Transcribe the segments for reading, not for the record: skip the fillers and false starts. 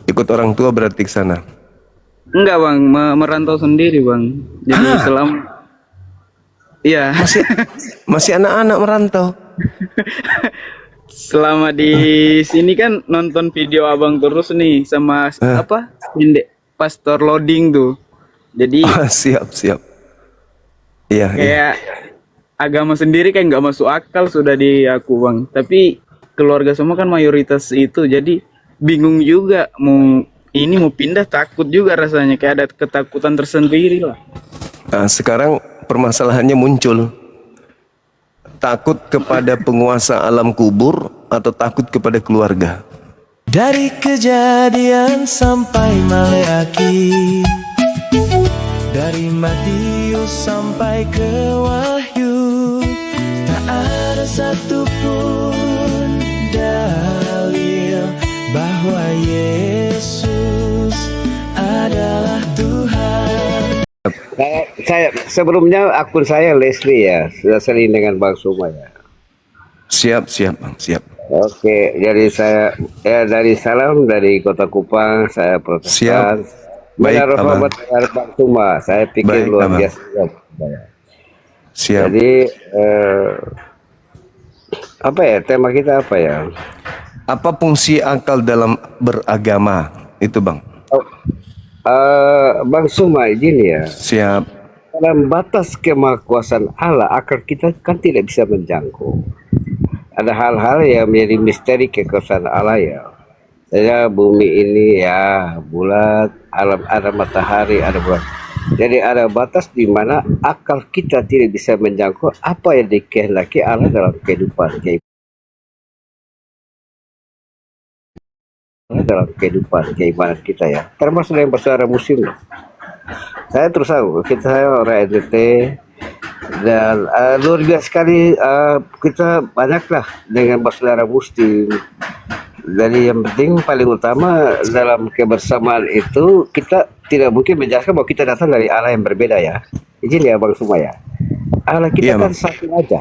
Ikut orang tua berarti ke sana. Enggak bang, merantau sendiri bang. Jadi selama, iya, Masih masih anak-anak merantau. selama di sini kan nonton video abang terus nih sama Eh, apa, pastor loading tuh. Jadi siap siap. Iya iya. kayak agama sendiri kayak nggak masuk akal sudah di aku bang. Tapi keluarga semua kan mayoritas itu, jadi bingung juga mau ini mau pindah, takut juga rasanya kayak ada ketakutan tersendiri lah. Nah, sekarang permasalahannya muncul. Takut kepada penguasa alam kubur atau takut kepada keluarga? Dari Kejadian sampai Maleakhi, dari Matius sampai ke Wahyu, tak ada satupun dalil bahwa Yesus adalah Tuhan. Saya sebelumnya akun saya Leslie ya, sudah sering dengan Bang Suma ya. Siap siap bang siap. Oke, jadi saya dari salam dari Kota Kupang, saya Siap. Protestan. Baik Menaruh abang. hormat dengan Bang Suma, saya pikir Baik luar abang. biasa. Siap. Jadi apa ya tema kita apa ya? Apa fungsi akal dalam beragama itu bang? Oh, Bang Suma gini ya, Siap. dalam batas kemahakuasaan Allah, akal kita kan tidak bisa menjangkau. Ada hal-hal yang menjadi misteri kekuasaan Allah ya. Saya bumi ini ya bulat, alam ada matahari, ada bulan. Jadi ada batas di mana akal kita tidak bisa menjangkau apa yang dikehendaki Allah dalam kehidupan keimanan kita ya. Termasuk yang bersaudara muslim. Saya terus tahu saya orang NTT dan luar biasa sekali, kita banyaklah dengan bersaudara muslim. Jadi yang penting paling utama dalam kebersamaan itu kita tidak mungkin menjelaskan bahwa kita datang dari Allah yang berbeda ya. Izin ya Bang Suma ya. Allah kita Iya kan bang. satu aja.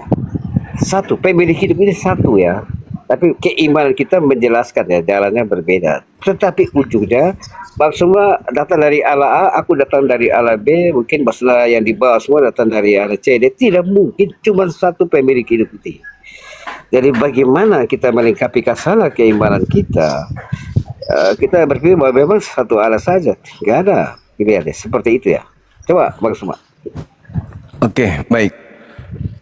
Satu, pemilik hidup ini satu ya. Tapi keimanan kita menjelaskan ya jalannya berbeda. Tetapi ujungnya Bang Suma datang dari Allah A, aku datang dari Allah B, mungkin masalah yang di bawah semua datang dari Allah C. Dia tidak mungkin cuma satu pemilik hidup itu. Jadi bagaimana kita melengkapi kasalah keimanan kita? Kita berpikir bahwa memang satu Allah saja, nggak ada pilihan seperti itu ya. Coba Bang Suma. Oke baik.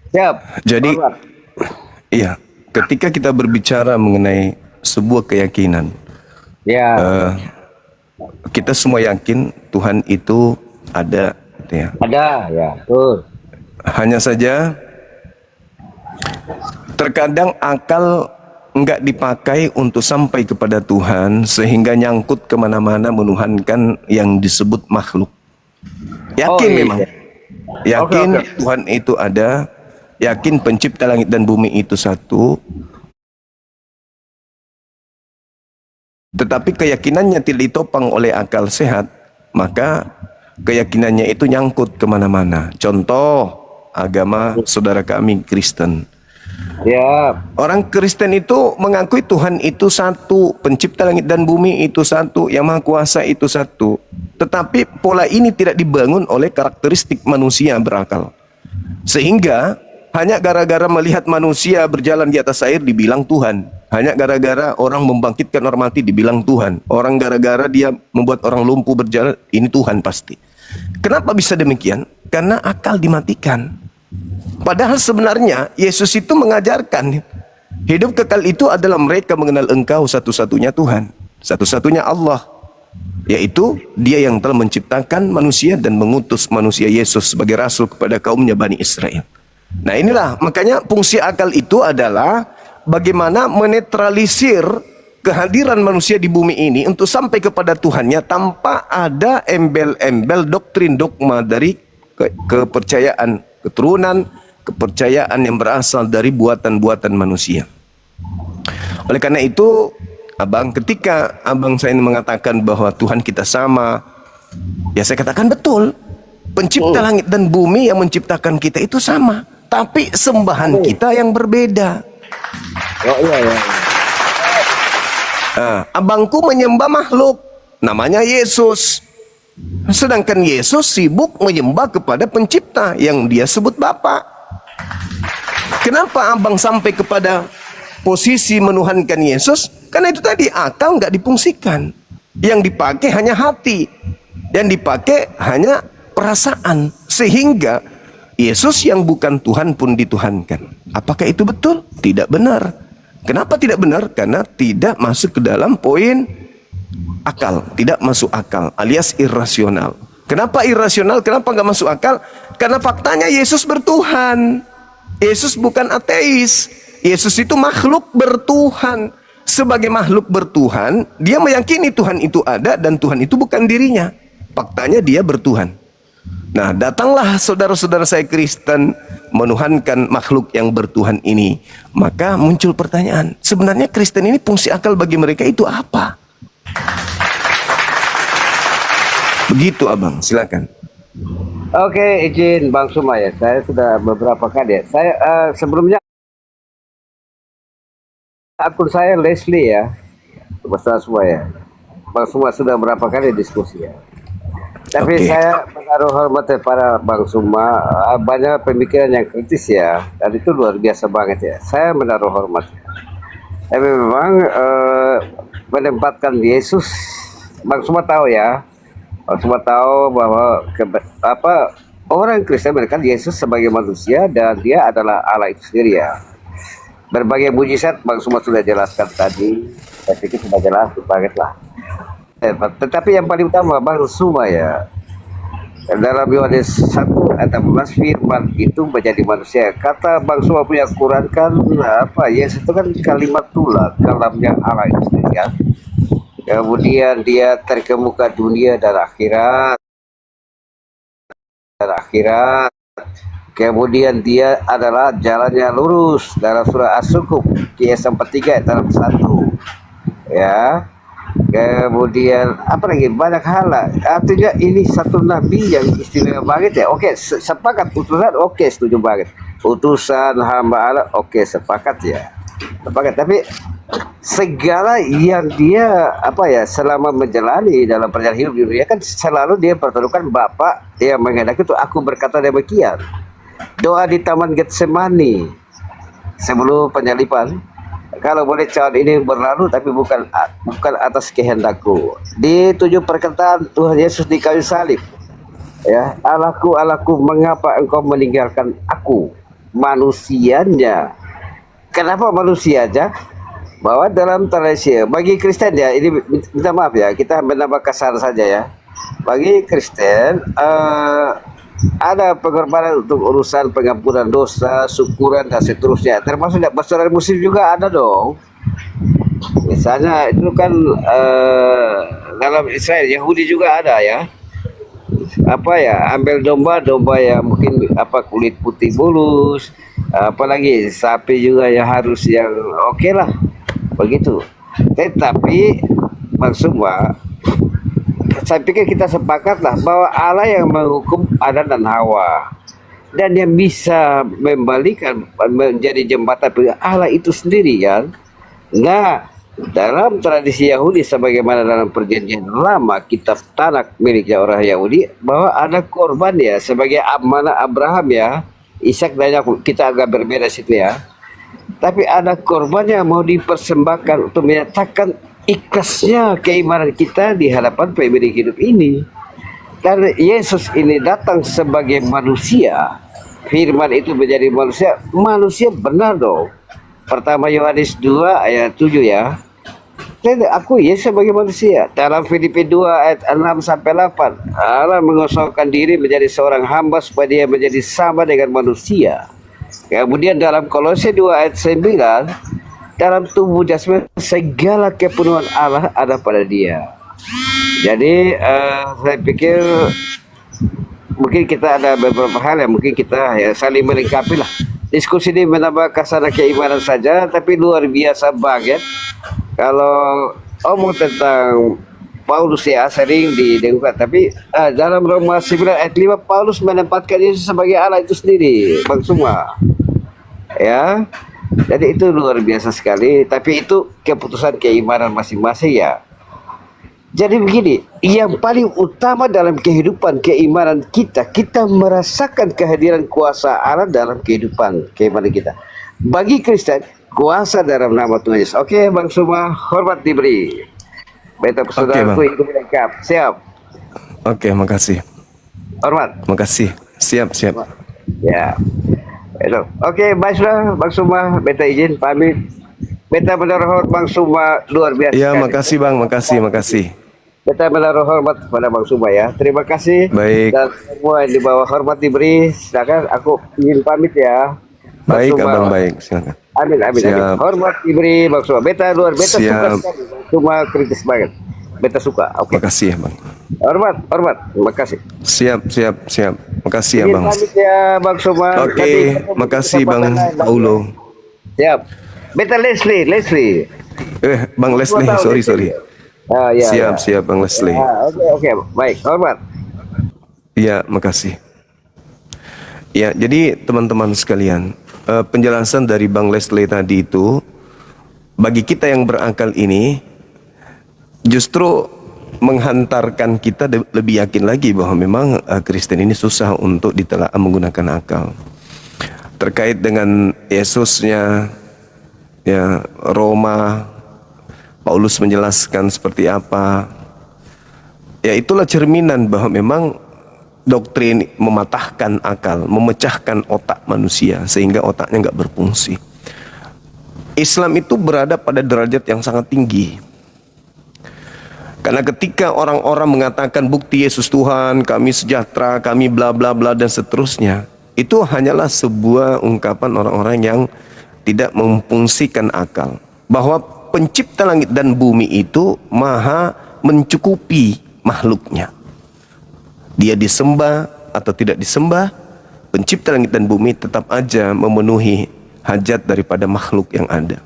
Siap. Jadi Hormat. iya, ketika kita berbicara mengenai sebuah keyakinan, Ya. eh, kita semua yakin Tuhan itu ada, gitu ya. Ada ya. Tuh. Hanya saja terkadang akal enggak dipakai untuk sampai kepada Tuhan sehingga nyangkut kemana-mana menuhankan yang disebut makhluk. Yakin iya. memang, yakin Oke. Tuhan itu ada, yakin pencipta langit dan bumi itu satu, tetapi keyakinannya tidak ditopang oleh akal sehat, maka keyakinannya itu nyangkut kemana-mana. Contoh agama saudara kami Kristen. Siap. Orang Kristen itu mengakui Tuhan itu satu, pencipta langit dan bumi itu satu, yang maha kuasa itu satu. Tetapi pola ini tidak dibangun oleh karakteristik manusia berakal. Sehingga hanya gara-gara melihat manusia berjalan di atas air dibilang Tuhan. Hanya gara-gara orang membangkitkan orang mati dibilang Tuhan. Orang gara-gara dia membuat orang lumpuh berjalan, ini Tuhan pasti. Kenapa bisa demikian? Karena akal dimatikan. Padahal sebenarnya Yesus itu mengajarkan hidup kekal itu adalah mereka mengenal Engkau satu-satunya Tuhan, satu-satunya Allah, yaitu Dia yang telah menciptakan manusia dan mengutus manusia Yesus sebagai rasul kepada kaumnya Bani Israel. Nah inilah makanya fungsi akal itu adalah bagaimana menetralisir kehadiran manusia di bumi ini untuk sampai kepada Tuhannya tanpa ada embel-embel doktrin dogma dari kepercayaan keturunan, kepercayaan yang berasal dari buatan-buatan manusia. Oleh karena itu, abang, ketika abang saya ini mengatakan bahwa Tuhan kita sama, ya saya katakan betul. Pencipta langit dan bumi yang menciptakan kita itu sama, tapi sembahan kita yang berbeda. Oh iya ya. Nah, abangku menyembah makhluk, namanya Yesus. Sedangkan Yesus sibuk menyembah kepada pencipta yang dia sebut Bapa. Kenapa abang sampai kepada posisi menuhankan Yesus? Karena itu tadi, akal nggak difungsikan. Yang dipakai hanya hati, yang dipakai hanya perasaan, sehingga Yesus yang bukan Tuhan pun dituhankan. Apakah itu betul? Tidak benar. Kenapa tidak benar? Karena tidak masuk ke dalam poin akal, tidak masuk akal, alias irasional. Kenapa irasional? Kenapa nggak masuk akal? Karena faktanya Yesus bertuhan. Yesus bukan ateis. Yesus itu makhluk bertuhan. Sebagai makhluk bertuhan, dia meyakini Tuhan itu ada dan Tuhan itu bukan dirinya. Faktanya dia bertuhan. Nah, datanglah saudara-saudara saya Kristen menuhankan makhluk yang bertuhan ini. Maka muncul pertanyaan, sebenarnya Kristen ini fungsi akal bagi mereka itu apa? Begitu abang, silakan. Oke, izin Bang Suma ya. Saya sudah beberapa kali ya. Saya sebelumnya akun saya Leslie ya. Bersama semua ya. Bang Suma sudah berapa kali diskusi ya. Tapi Oke. saya menaruh hormat para Bang Suma, banyak pemikiran yang kritis ya. Dan itu luar biasa banget ya. Saya menaruh hormat. Tapi memang menempatkan Yesus, Bang Suma tahu ya. Bang Suma tahu bahwa orang Kristen menempatkan Yesus sebagai manusia dan dia adalah Allah itu sendiri ya. Berbagai mujizat Bang Suma sudah jelaskan tadi. Saya pikir sudah jelas banget lah. Tetapi yang paling utama Bang Suma ya, dalam Yohanes 1 ayat 14 firman itu menjadi manusia. Kata Bang Suma punya Quran kan Yesus itu kan kalimat tulah, kalamnya Allah itu sendiri ya. Kemudian dia terkemuka dunia dan akhirat. Kemudian dia adalah jalannya lurus dalam surah As-Sukuk ayat 3 ayat 1 ya. Kemudian apa lagi, banyak hal lah. Artinya ini satu nabi yang istimewa banget ya. Oke, sepakat utusan, oke, setuju banget. Utusan hamba Allah, oke, sepakat ya. Sepakat, tapi segala yang dia selama menjalani dalam perjalanan hidup di dunia kan selalu dia pertemukan Bapa yang menghendaki itu. Aku berkata demikian. Doa di Taman Getsemani sebelum penyaliban, kalau boleh cawan ini berlalu tapi bukan atas kehendakku. Di 7 perkataan Tuhan Yesus di kayu salib ya, Allahku, Allahku, mengapa engkau meninggalkan aku? Manusianya. Kenapa manusianya? Bahwa dalam tradisi bagi Kristen ya, ini minta maaf ya, kita menambah kasar saja ya. Bagi Kristen ada pengorbanan untuk urusan pengampunan dosa, syukuran dan seterusnya. Termasuk saudara muslim juga ada dong. Misalnya itu kan dalam Israel, Yahudi juga ada ya. Ambil domba yang mungkin kulit putih mulus, apalagi sapi juga yang harus yang oke lah begitu. Tetapi Bang Suma, saya pikir kita sepakat lah bahwa Allah yang menghukum Adam dan Hawa dan yang bisa membalikan menjadi jembatan Allah itu sendiri kan. Nah, dalam tradisi Yahudi sebagaimana dalam perjanjian lama, kitab Tanak miliknya orang Yahudi, bahwa ada korban ya sebagai amanah Abraham ya, Ishak dan Yakub. Kita agak berbeda situ ya. Tapi ada korban yang mau dipersembahkan untuk menyatakan ikhlasnya keimanan kita di hadapan pemilik hidup ini. Dan Yesus ini datang sebagai manusia. Firman itu menjadi manusia benar dong. Pertama Yohanes 2 ayat 7 ya. Aku Yesus sebagai manusia. Dalam Filipi 2 ayat 6 sampai 8, Allah mengosongkan diri menjadi seorang hamba supaya dia menjadi sama dengan manusia. Kemudian dalam Kolose 2 ayat 9, dalam tubuh jasmani segala kepenuhan Allah ada pada dia. Jadi saya pikir mungkin kita ada beberapa hal yang mungkin kita ya saling melengkapi lah. Diskusi ini menambah kasana keimanan saja, tapi luar biasa banget kalau omong tentang Paulus ya sering didengungkan. Tapi dalam Roma 9 ayat 5 Paulus menempatkan Yesus sebagai Allah itu sendiri, Bang Suma. Ya. Jadi itu luar biasa sekali, tapi itu keputusan keimanan masing-masing ya. Jadi begini, yang paling utama dalam kehidupan keimanan kita, kita merasakan kehadiran kuasa Allah dalam kehidupan keimanan kita. Bagi Kristen, kuasa dalam nama Tuhan Yesus. Oke, Bang Suma, hormat diberi. Beta saudaraku itu lengkap. Siap. Oke, makasih. Hormat. Makasih. Siap. Ya. Itu. Oke, baiklah Bang Suma, beta izin pamit. Beta menaruh Bang Suma luar biasa. Ya, sekali. makasih Bang, makasih. Beta menaruh hormat kepada Bang Suma ya. Terima kasih. Baik. Dan semua yang di bawah hormat diberi. Silakan aku ingin pamit ya. Bang Baik, Suma. Abang, baik. Silakan. Amin. Siap. Hormat diberi Bang Suma. Beta suka Siap. sekali. Cuma kritis banget. Beta suka. Oke. Makasih ya, Bang. Hormat. Terima kasih. Siap. Makasih ya, Ingin Bang. pamit ya Bang Suma. Oke, Nanti ketemu di makasih kesempatan Bang lain. Paulo. Siap. Beta Leslie. Bang Leslie, sorry. Ah, ya. Siap, Bang Leslie. Oke. Baik, hormat. Iya, makasih. Ya, jadi teman-teman sekalian, penjelasan dari Bang Leslie tadi itu, bagi kita yang berakal ini, justru menghantarkan kita lebih yakin lagi bahwa memang Kristen ini susah untuk ditelaah menggunakan akal. Terkait dengan Yesusnya, ya, Roma, Paulus menjelaskan seperti apa. Ya, itulah cerminan bahwa memang doktrin mematahkan akal, memecahkan otak manusia sehingga otaknya nggak berfungsi. Islam itu berada pada derajat yang sangat tinggi. Karena ketika orang-orang mengatakan bukti Yesus Tuhan, kami sejahtera, kami bla bla bla dan seterusnya, itu hanyalah sebuah ungkapan orang-orang yang tidak memfungsikan akal. Bahwa pencipta langit dan bumi itu maha mencukupi makhluknya. Dia disembah atau tidak disembah, pencipta langit dan bumi tetap aja memenuhi hajat daripada makhluk yang ada.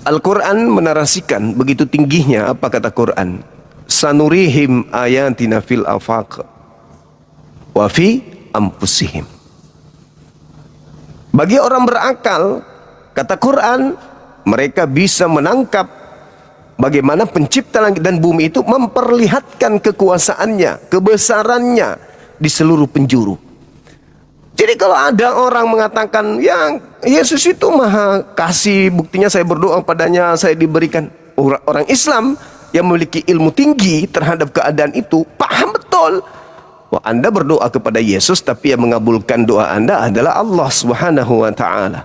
Al-Quran menarasikan begitu tingginya apa kata Quran. Sanurihim ayatina fil afaq wa fi anfusihim. Bagi orang berakal, kata Quran, mereka bisa menangkap bagaimana pencipta langit dan bumi itu memperlihatkan kekuasaannya, kebesarannya di seluruh penjuru. Jadi kalau ada orang mengatakan, ya Yesus itu maha kasih, buktinya saya berdoa padanya, saya diberikan. Orang Islam yang memiliki ilmu tinggi terhadap keadaan itu, paham betul. Wah, Anda berdoa kepada Yesus, tapi yang mengabulkan doa Anda adalah Allah Subhanahu wa Ta'ala.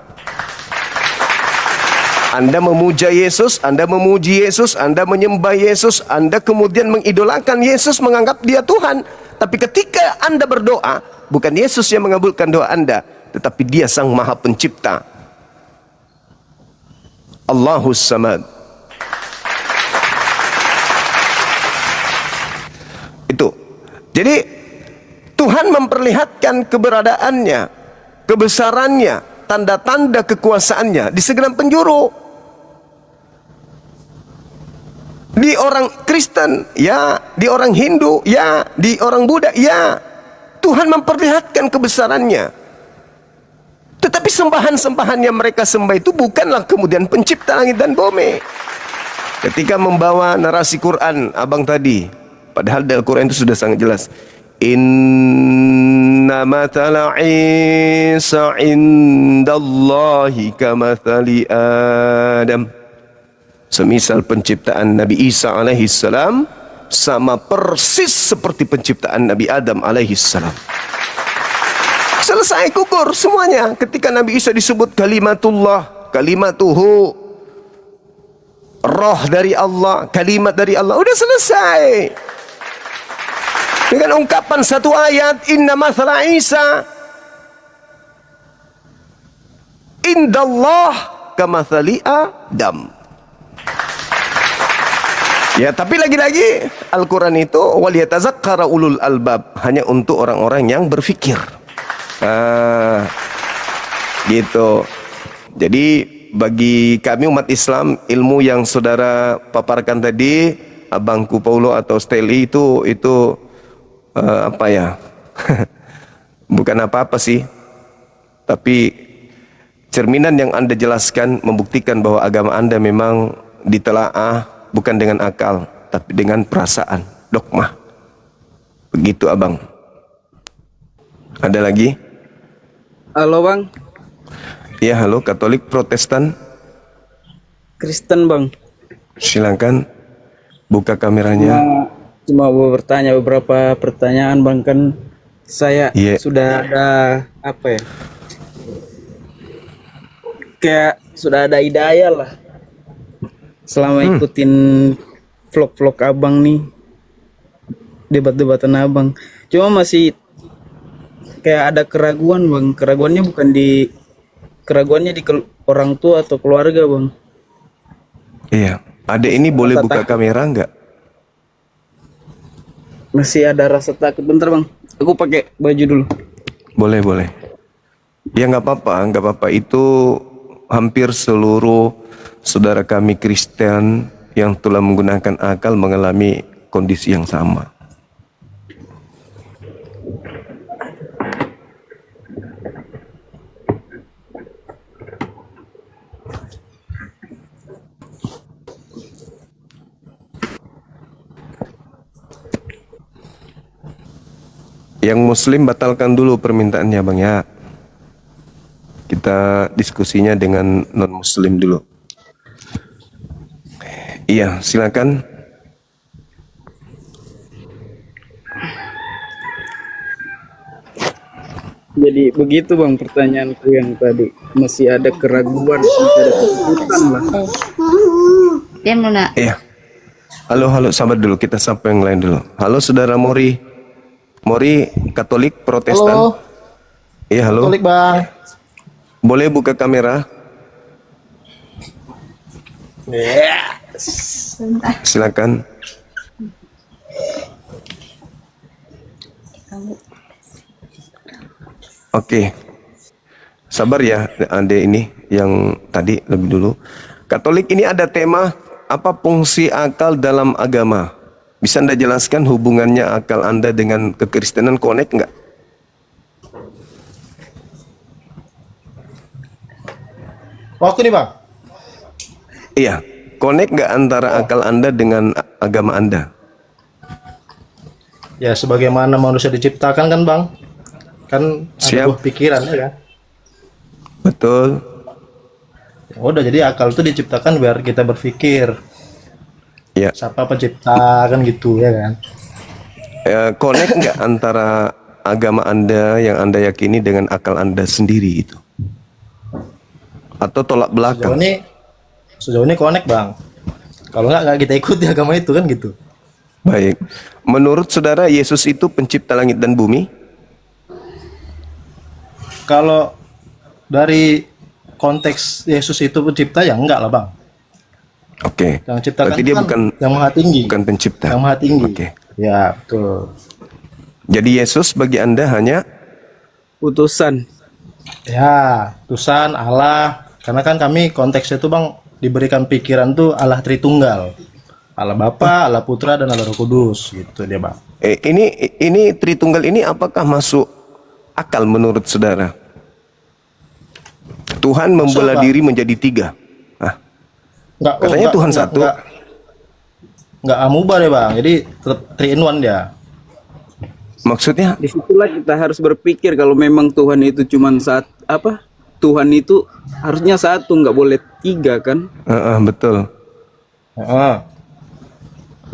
Anda memuja Yesus, Anda memuji Yesus, Anda menyembah Yesus, Anda kemudian mengidolakan Yesus, menganggap dia Tuhan. Tapi ketika Anda berdoa, bukan Yesus yang mengabulkan doa Anda, tetapi dia Sang Maha Pencipta. Allahus Samad. Itu. Jadi Tuhan memperlihatkan keberadaannya, kebesarannya, tanda-tanda kekuasaannya di segenap penjuru. Di orang Kristen, ya. Di orang Hindu, ya. Di orang Buddha, ya. Tuhan memperlihatkan kebesarannya. Tetapi sembahan-sembahan yang mereka sembah itu bukanlah kemudian pencipta langit dan bumi. Ketika membawa narasi Quran, abang tadi, padahal dalam Quran itu sudah sangat jelas. Inna mathala Isa indallahi kamathali Adam. Semisal penciptaan Nabi Isa alaihi salam sama persis seperti penciptaan Nabi Adam alaihi salam. Selesai gugur semuanya ketika Nabi Isa disebut kalimatullah, kalimatuhu, roh dari Allah, kalimat dari Allah. Udah selesai. Dengan ungkapan satu ayat, inna mathala Isa indallah kamathali Adam. Ya, tapi lagi-lagi Al-Quran itu waliyatazakkara ulul albab, hanya untuk orang-orang yang berfikir. Gitu. Jadi bagi kami umat Islam, ilmu yang saudara paparkan tadi, abangku Paulo atau Steli itu apa ya? Bukan apa-apa sih. Tapi cerminan yang Anda jelaskan membuktikan bahwa agama Anda memang ditelaah bukan dengan akal, tapi dengan perasaan, dogma. Begitu abang. Ada lagi? Halo bang, Ya, halo, Katolik, Protestan. Kristen bang. Silakan buka kameranya. Cuma mau bertanya beberapa pertanyaan bang, kan saya Iya. sudah ada apa ya? Kayak sudah ada hidayah lah. Selama ikutin vlog-vlog abang nih, debat-debatan abang. Cuma masih kayak ada keraguan bang. Keraguannya di orang tua atau keluarga bang. Iya. Adek ini boleh buka kamera nggak? Masih ada rasa takut. Bentar bang, aku pakai baju dulu. Boleh, boleh. Ya nggak apa-apa, nggak apa-apa. Itu hampir seluruh saudara kami Kristen yang telah menggunakan akal mengalami kondisi yang sama. Yang Muslim batalkan dulu permintaannya bang ya. Kita diskusinya dengan non Muslim dulu. Iya, silakan. Jadi begitu bang pertanyaanku yang tadi. Masih ada keraguan, masih ada ketakutan lah. Dia mau nak. Iya. Halo, halo, sabar dulu. Kita sapa yang lain dulu. Halo, saudara Mori. Mori, Katolik, Protestan. Halo, Iya, halo. Katolik bang. Boleh buka kamera? Silakan. Oke. Sabar ya, Ade ini yang tadi lebih dulu. Katolik ini ada tema apa fungsi akal dalam agama? Bisa Anda jelaskan hubungannya akal Anda dengan kekristenan, connect nggak? Waktu nih bang. Iya, connect nggak antara akal Anda dengan agama Anda? Ya sebagaimana manusia diciptakan kan bang. Kan ada Siap. buah pikiran ya kan. Betul. Ya udah, jadi akal itu diciptakan biar kita berpikir. Ya, Siapa pencipta kan gitu ya kan. connect nggak antara agama Anda yang Anda yakini dengan akal Anda sendiri itu? Atau tolak belakang? Sejauh ini connect bang. Kalau nggak kita ikuti agama itu kan gitu. Baik. Menurut saudara, Yesus itu pencipta langit dan bumi? Kalau dari konteks Yesus itu pencipta ya enggak lah bang. Oke. Yang ciptakan Berarti dia kan bukan yang maha tinggi. bukan pencipta. Yang maha tinggi. Oke. Ya betul. Jadi Yesus bagi Anda hanya Utusan. Ya, Tuhan Allah. Karena kan kami konteksnya itu bang diberikan pikiran tuh Allah Tritunggal, Allah Bapa, Allah Putra dan Allah Roh Kudus gitu dia bang. ini Tritunggal ini apakah masuk akal menurut saudara? Tuhan membelah Bang. diri menjadi 3. Ah, Enggak, Katanya Tuhan satu. Enggak amuba deh bang. Jadi tetap 3 in 1 dia. maksudnya Disitulah kita harus berpikir kalau memang Tuhan itu cuman Tuhan itu harusnya satu, nggak boleh 3 kan? betul. Heeh.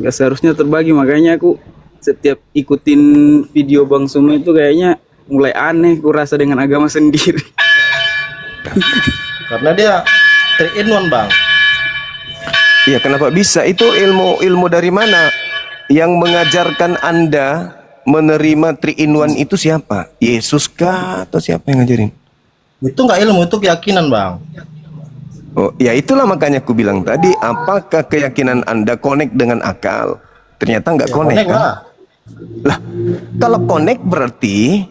Nggak seharusnya terbagi. Makanya aku setiap ikutin video Bang Suma itu kayaknya mulai aneh aku rasa dengan agama sendiri. Karena dia 3 in 1 bang. Iya, kenapa bisa? Itu ilmu dari mana? Yang mengajarkan Anda menerima 3 in 1 itu siapa? Yesus kah atau siapa yang ngajarin? Itu enggak ilmu, itu keyakinan bang. Oh, ya itulah makanya aku bilang tadi, apakah keyakinan Anda connect dengan akal? Ternyata nggak Ya, connect kan? lah. Lah, kalau connect berarti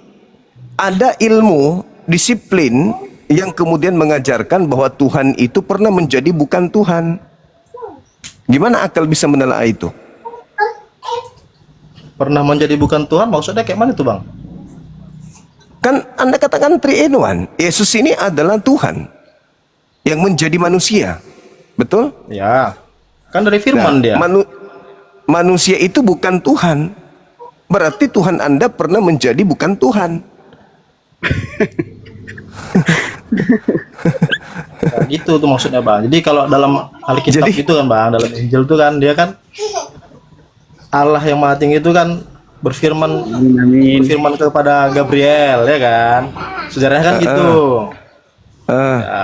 ada ilmu, disiplin yang kemudian mengajarkan bahwa Tuhan itu pernah menjadi bukan Tuhan. Gimana akal bisa menelaah itu? Pernah menjadi bukan Tuhan maksudnya kayak mana tuh bang? Kan Anda katakan 3 in 1. Yesus ini adalah Tuhan yang menjadi manusia. Betul? Ya. Kan dari firman dia. manusia itu bukan Tuhan, berarti Tuhan Anda pernah menjadi bukan Tuhan. Nah, gitu tuh maksudnya Bang. Jadi kalau dalam Alkitab Jadi- itu kan Bang, dalam Injil itu kan dia kan Allah yang Maha Tinggi itu kan berfirman Amin. kepada Gabriel, ya kan? Sejarahnya kan gitu. Ah, Ya,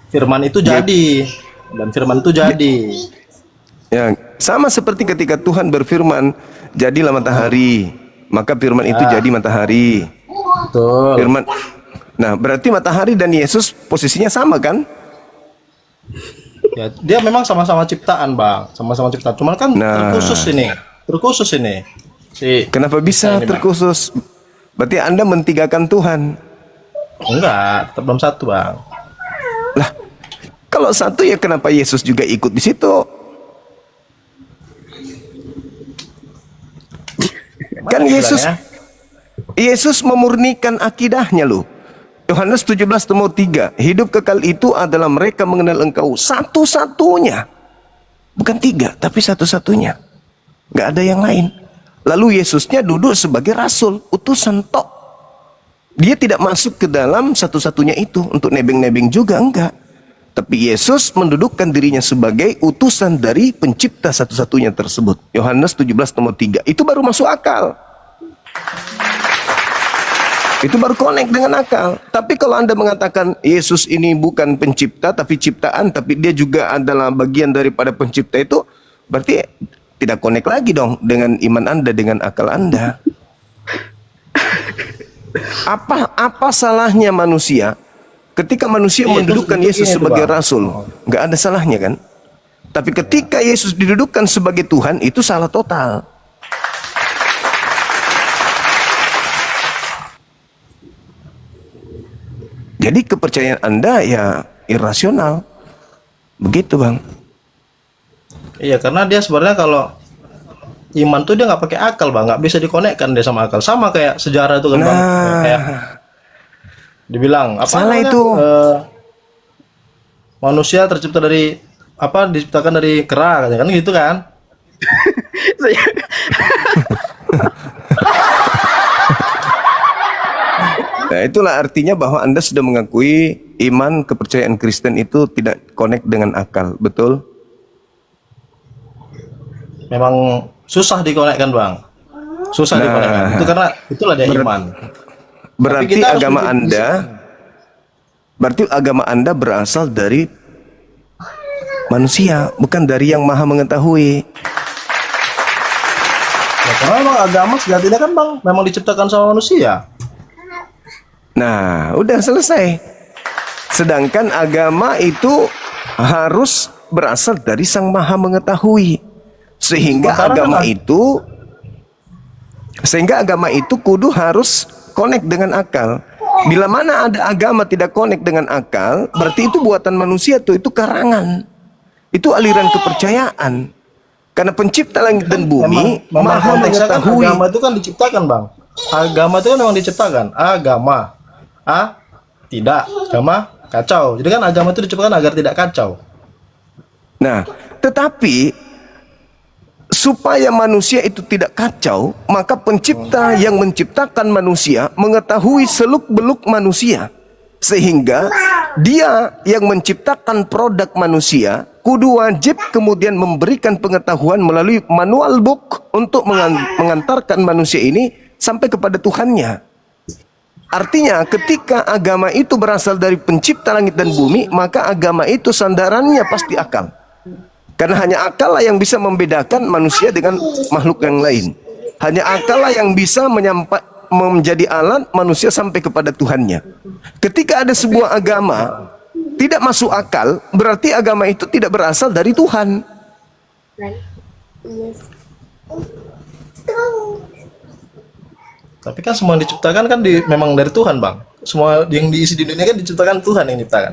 firman itu jadi, dan firman itu jadi. ya, sama seperti ketika Tuhan berfirman, jadilah matahari, maka firman itu jadi matahari. Betul. Firman. Nah, berarti matahari dan Yesus posisinya sama kan? Ya, dia memang sama-sama ciptaan, Bang. Sama-sama ciptaan. Cuman kan Nah. terkhusus ini. Terkhusus ini. Si Kenapa bisa ini, Bang. terkhusus? Berarti Anda mentigakan Tuhan. Enggak, tetap belum satu, Bang. Lah, kalau satu ya kenapa Yesus juga ikut di situ? Kan Yesus memurnikan akidahnya loh. Yohanes 17:3, hidup kekal itu adalah mereka mengenal Engkau satu-satunya. Bukan tiga, tapi satu-satunya. Nggak ada yang lain. Lalu Yesusnya duduk sebagai rasul, utusan tok. Dia tidak masuk ke dalam satu-satunya itu untuk nebeng-nebeng juga, enggak. Tapi Yesus mendudukkan dirinya sebagai utusan dari pencipta satu-satunya tersebut. Yohanes 17:3. Itu baru masuk akal. Itu baru connect dengan akal. Tapi kalau Anda mengatakan Yesus ini bukan pencipta tapi ciptaan, tapi dia juga adalah bagian daripada pencipta, itu berarti tidak connect lagi dong dengan iman Anda, dengan akal Anda. Apa salahnya manusia ketika manusia Iya, mendudukkan terus Yesus begini tuh, sebagai Bang. rasul? Nggak ada salahnya kan? Tapi ketika Yesus didudukkan sebagai Tuhan, itu salah total. Jadi kepercayaan Anda ya irasional. Begitu, Bang. Iya, karena dia sebenarnya kalau iman tuh dia nggak pakai akal, Bang. Nggak bisa dikonekkan dia sama akal. Sama kayak sejarah itu kan, Bang. Kayak dibilang apa Salah namanya? itu. Manusia tercipta dari apa? Diciptakan dari kera, katanya kan gitu kan? Nah, itulah artinya bahwa Anda sudah mengakui iman kepercayaan Kristen itu tidak connect dengan akal, betul? Memang susah dikonekkan, Bang. Susah dikonekkan. Itu karena itulah dia iman. Berarti kita harus agama lebih Anda, berarti agama Anda berasal dari manusia, bukan dari yang maha mengetahui. Ya, karena memang agama sejatinya kan, Bang, memang diciptakan sama manusia. Nah, udah selesai. Sedangkan agama itu harus berasal dari sang maha mengetahui. Sehingga Makanya agama itu kudu harus connect dengan akal. Bila mana ada agama tidak connect dengan akal, berarti itu buatan manusia tuh, itu karangan. Itu aliran kepercayaan. Karena pencipta langit dan bumi Memang maha konteksnya kan mengetahui. agama itu kan diciptakan, Bang. Agama itu kan memang diciptakan. Agama. Tidak. Agama kacau. Jadi kan agama itu diciptakan agar tidak kacau. Nah, tetapi supaya manusia itu tidak kacau, maka pencipta yang menciptakan manusia mengetahui seluk-beluk manusia. Sehingga dia yang menciptakan produk manusia kudu wajib kemudian memberikan pengetahuan melalui manual book untuk mengantarkan manusia ini sampai kepada Tuhannya. Artinya ketika agama itu berasal dari pencipta langit dan bumi, maka agama itu sandarannya pasti akal. Karena hanya akal lah yang bisa membedakan manusia dengan makhluk yang lain. Hanya akal lah yang bisa menjadi alat manusia sampai kepada Tuhannya. Ketika ada sebuah agama tidak masuk akal, berarti agama itu tidak berasal dari Tuhan. Tapi kan semua yang diciptakan kan memang dari Tuhan, Bang. Semua yang diisi di dunia kan diciptakan Tuhan yang ciptakan.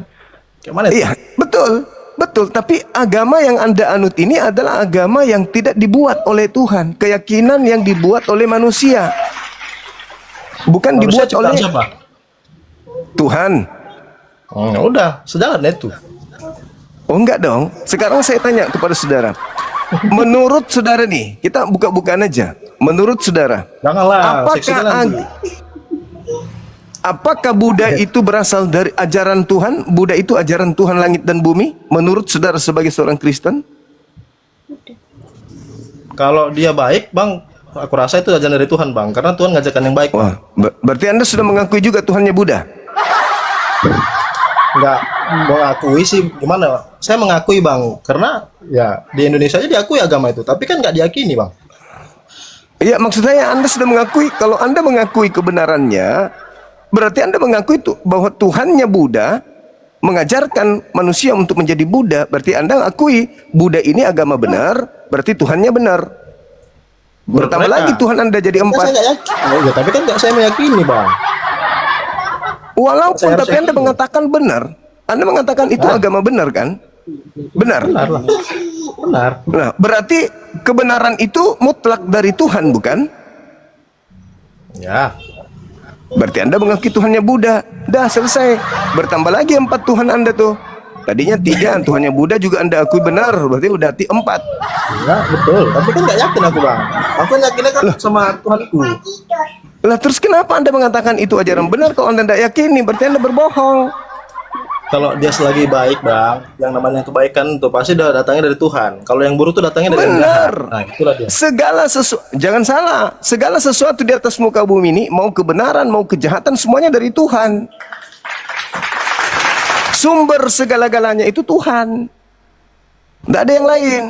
Kayak mana itu? Iya, betul. Betul, tapi agama yang Anda anut ini adalah agama yang tidak dibuat oleh Tuhan. Keyakinan yang dibuat oleh manusia. Bukan Manusia dibuat ciptaan oleh siapa? Tuhan. Ya udah, sejalan itu. Oh enggak dong. Sekarang saya tanya kepada saudara. menurut saudara nih, kita buka-bukaan aja. Menurut saudara, Janganlah, seksikan nanti. apakah Buddha itu berasal dari ajaran Tuhan? Buddha itu ajaran Tuhan langit dan bumi? Menurut saudara sebagai seorang Kristen? Kalau dia baik, Bang, aku rasa itu ajaran dari Tuhan, Bang. Karena Tuhan ngajarkan yang baik. Wah, berarti Anda sudah mengakui juga Tuhannya Buddha? Nggak mengakui sih, gimana? Saya mengakui, Bang. Karena ya di Indonesia aja diakui agama itu. Tapi kan nggak diyakini, Bang. Iya, maksud saya Anda sudah mengakui. Kalau Anda mengakui kebenarannya, berarti Anda mengakui bahwa Tuhannya Buddha mengajarkan manusia untuk menjadi Buddha. Berarti Anda akui Buddha ini agama benar, berarti Tuhannya benar. Bertambah mereka. lagi Tuhan Anda jadi Kan 4. saya nggak yakin. Oh, ya, tapi kan nggak saya meyakini, Bang. Walaupun Saya harus tapi Anda yakin. mengatakan benar. Anda mengatakan itu agama benar kan? Benar. Benar lah. Benar. Nah, berarti kebenaran itu mutlak dari Tuhan, bukan? Ya. Berarti Anda mengakui Tuhannya Buddha. Dah selesai. Bertambah lagi 4 Tuhan Anda tuh. Tadinya 3, Tuhannya Buddha juga Anda akui benar. Berarti udah 4. Ya, betul. Tapi kan nggak yakin aku, Bang. Aku yakinnya kan sama Tuhanku. Lah terus kenapa Anda mengatakan itu ajaran benar kalau Anda tidak yakini? Berarti Anda berbohong. Kalau dia selagi baik, Bang, yang namanya kebaikan itu pasti datangnya dari Tuhan. Kalau yang buruk itu datangnya dari yang Benar. jahat. Nah, itulah dia. Jangan salah. Segala sesuatu di atas muka bumi ini, mau kebenaran, mau kejahatan, semuanya dari Tuhan. Sumber segala-galanya itu Tuhan. Tidak ada yang lain.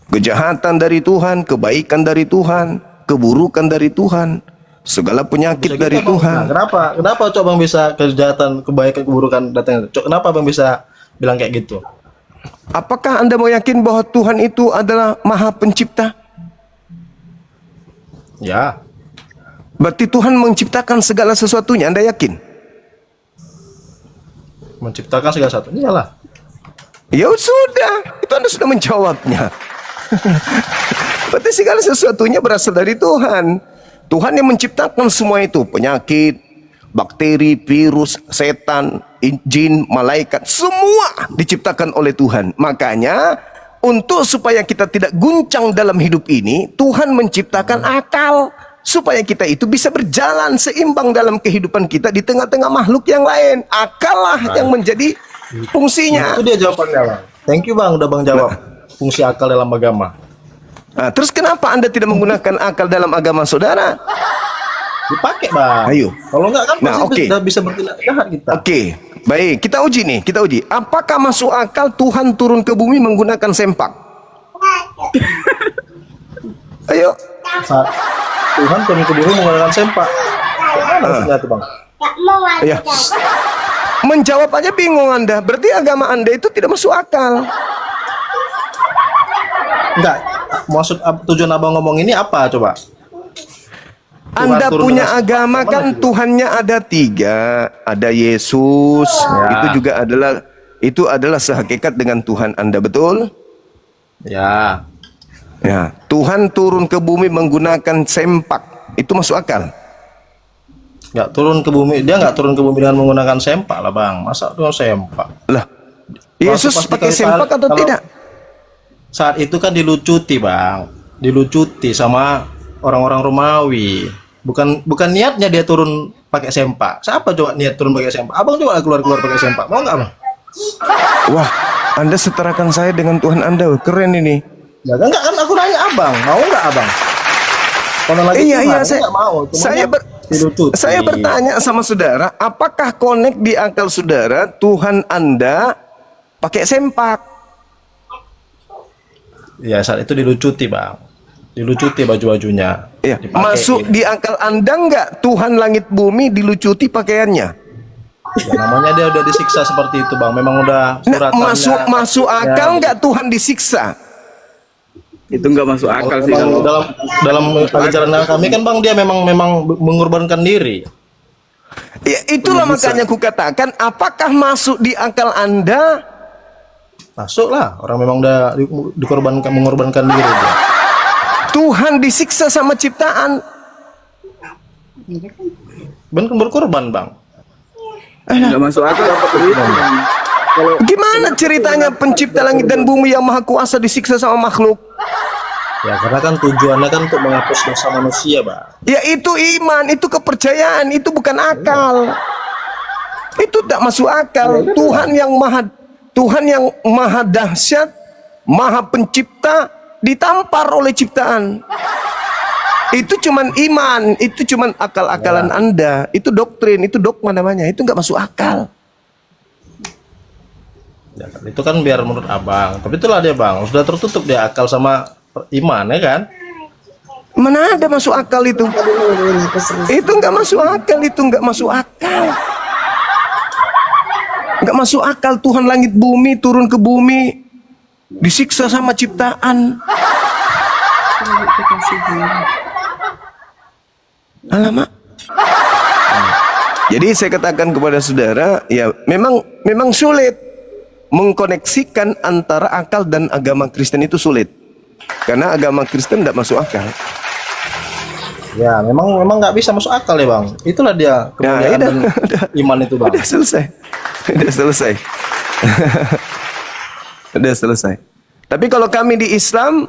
Kejahatan dari Tuhan, kebaikan dari Tuhan, keburukan dari Tuhan, segala penyakit Bisa dari gitu, Bang. Tuhan. Nah, kenapa coba Bang bisa kejahatan, kebaikan, keburukan datangnya? Kenapa Bang bisa bilang kayak gitu? Apakah Anda mau yakin bahwa Tuhan itu adalah Maha Pencipta? Ya, Berarti Tuhan menciptakan segala sesuatunya, Anda yakin? menciptakan segala satu. Iyalah. Ya sudah, itu Anda sudah menjawabnya. Berarti segala sesuatunya berasal dari Tuhan. Tuhan yang menciptakan semua itu, penyakit, bakteri, virus, setan, jin, malaikat, semua diciptakan oleh Tuhan. Makanya untuk supaya kita tidak guncang dalam hidup ini, Tuhan menciptakan akal supaya kita itu bisa berjalan seimbang dalam kehidupan kita di tengah-tengah makhluk yang lain. Akal lah yang menjadi fungsinya. Itu dia jawabannya, Bang. Thank you, Bang, udah Bang jawab fungsi akal dalam agama. Nah, terus kenapa Anda tidak menggunakan akal dalam agama saudara? Dipakai, Bang. Ayo. Kalau enggak kan Nah, pasti oke. bisa bertindak jahat kita. Oke, baik. Kita uji nih, kita uji. Apakah masuk akal Tuhan turun ke bumi menggunakan sempak? Ayo. Saat Tuhan turun ke bumi menggunakan sempak. Mana maksudnya itu, Bang? Ya. Menjawab aja bingung Anda. Berarti agama Anda itu tidak masuk akal. Enggak. Maksud tujuan Abang ngomong ini apa coba? Anda turun punya dengan- agama Mana kan gitu? Tuhannya ada 3. Ada Yesus. Ya. Itu adalah sehakikat dengan Tuhan Anda, betul? Ya. Ya. Tuhan turun ke bumi menggunakan sempak. Itu masuk akal. Nggak turun ke bumi, dia nggak turun ke bumi dengan menggunakan sempak lah, Bang. Masa dengan sempak? Lah, Yesus Pasti pakai kalau- sempak atau kalau- tidak? Saat itu kan dilucuti, Bang. Dilucuti sama orang-orang Romawi. Bukan niatnya dia turun pakai sempak. Siapa coba niat turun pakai sempak? Abang coba keluar pakai sempak. Mau nggak, Bang? Wah, Anda setarakan saya dengan Tuhan Anda. Keren ini. Ya kan, nggak kan aku nanya Abang. Mau nggak, Abang? Kalau lagi Iya, Tuhan, iya, aku nggak mau. Cuman dilucuti. saya bertanya sama saudara, apakah connect di akal saudara Tuhan Anda pakai sempak? Ya, saat itu dilucuti, Bang. Dilucuti baju-bajunya. Ya, Dipakai masuk gitu. di akal Anda nggak Tuhan langit bumi dilucuti pakaiannya? Ya, namanya dia udah disiksa seperti itu, Bang. Memang udah Nah, suratannya. masuk akal Ya, nggak Tuhan disiksa? Itu nggak masuk akal sih memang kalau dalam ajaran kami kan, Bang, dia memang mengorbankan diri. Ya, itulah makanya aku katakan, apakah masuk di akal Anda? Masuk lah, orang memang udah mengorbankan diri dia. Tuhan disiksa sama ciptaan. Berkorban, Bang. nggak masuk akal apa itu. Gimana ceritanya pencipta langit dan bumi yang maha kuasa disiksa sama makhluk? Ya karena kan tujuannya kan untuk menghapus dosa manusia, Bang. Ya itu iman, itu kepercayaan, itu bukan akal. Itu tak masuk akal. Tuhan yang maha dahsyat, maha pencipta ditampar oleh ciptaan. Itu cuman iman, itu cuman akal-akalan Anda, itu doktrin, itu dogma namanya, itu nggak masuk akal. Ya, kan, itu kan biar menurut abang, tapi itulah dia bang, sudah tertutup dia akal sama iman ya kan? Mana ada masuk akal itu? Itu nggak masuk akal, itu nggak masuk akal. Nggak masuk akal Tuhan langit bumi turun ke bumi disiksa sama ciptaan. Alamak. Jadi saya katakan kepada saudara, ya memang sulit mengkoneksikan antara akal dan agama Kristen, itu sulit. Karena agama Kristen tidak masuk akal. Ya, memang nggak bisa masuk akal ya bang. Itulah dia kemuliaan dan iman itu bang. Udah selesai. Udah selesai. Udah selesai. Tapi kalau kami di Islam,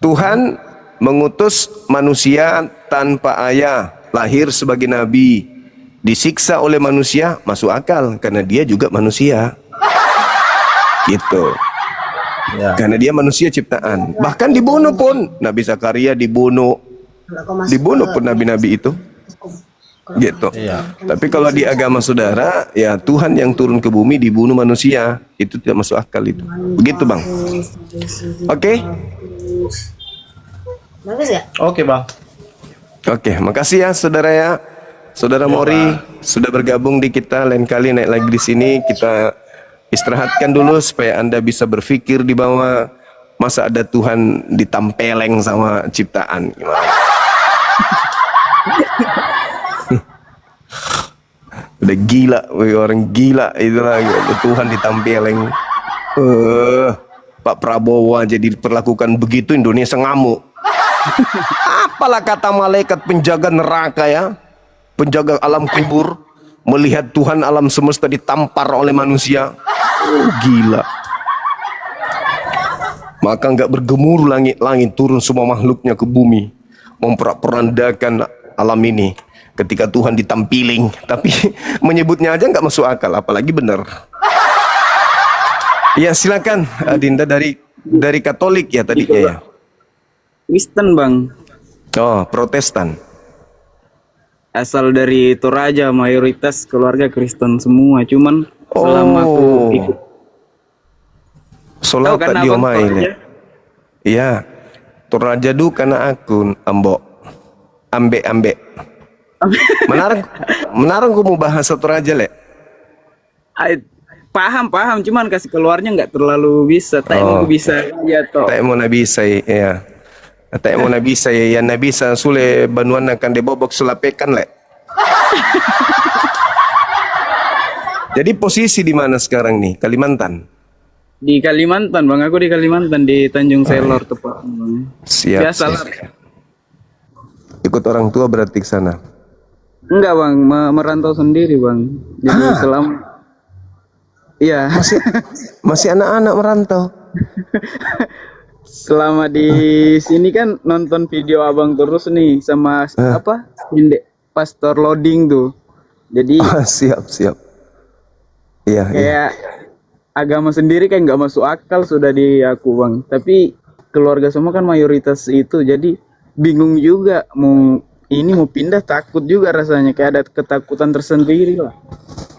Tuhan mengutus manusia tanpa ayah, lahir sebagai nabi, disiksa oleh manusia, masuk akal karena dia juga manusia. Gitu. Ya. Karena dia manusia ciptaan. Bahkan dibunuh pun, Nabi Zakaria dibunuh pun nabi-nabi itu. Gitu. Iya. Tapi kalau di agama saudara, ya Tuhan yang turun ke bumi dibunuh manusia, itu tidak masuk akal itu. Begitu bang. Oke? Bagus ya? Oke bang. Oke, makasih ya saudara ya. Saudara Mori sudah bergabung di kita, lain kali naik lagi di sini, kita istirahatkan dulu supaya Anda bisa berpikir di bawah, masa ada Tuhan ditampeleng sama ciptaan. Gimana? Udah gila, orang gila itulah, Tuhan ditampeleng. Pak Prabowo aja diperlakukan begitu, Indonesia ngamuk. Apalah kata malaikat penjaga neraka ya, penjaga alam kubur, melihat Tuhan alam semesta ditampar oleh manusia. Gila. Maka nggak bergemuruh langit-langit, turun semua makhluknya ke bumi, memperandakan alam ini ketika Tuhan ditampiling. Tapi menyebutnya aja nggak masuk akal, apalagi benar. Ya silakan Adinda dari Katolik ya tadinya ya. Kristen bang, Oh, Protestan. asal dari Toraja, mayoritas keluarga Kristen semua. Cuman selama aku ikut, Solat tahu kan tak abang diomai Toraja? le. Iya. Toraja du kana akun ambok. Ambek. Menarang ku mau bahasa Toraja le. Paham, cuman kasih keluarnya nggak terlalu bisa. Tak mau bisa ya toh. Tak mau nabi saya ya. Tak mau nabi saya ya, nabi sa sule banuan akan debobok sulapekan le. Jadi posisi di mana sekarang nih? Kalimantan. Di Kalimantan bang, aku di Kalimantan di Tanjung Selor tepat bang. Siap. Biasa lah. Ikut orang tua berarti ke sana. Enggak bang, merantau sendiri bang. Jadi selama, iya. Masih anak-anak merantau. Selama di sini kan nonton video abang terus nih sama apa? Pastor Loading tuh. Jadi Siap. Iya. kayak agama sendiri kayak nggak masuk akal sudah di aku bang. Tapi keluarga semua kan mayoritas itu, jadi bingung juga mau pindah, takut juga rasanya, kayak ada ketakutan tersendiri lah.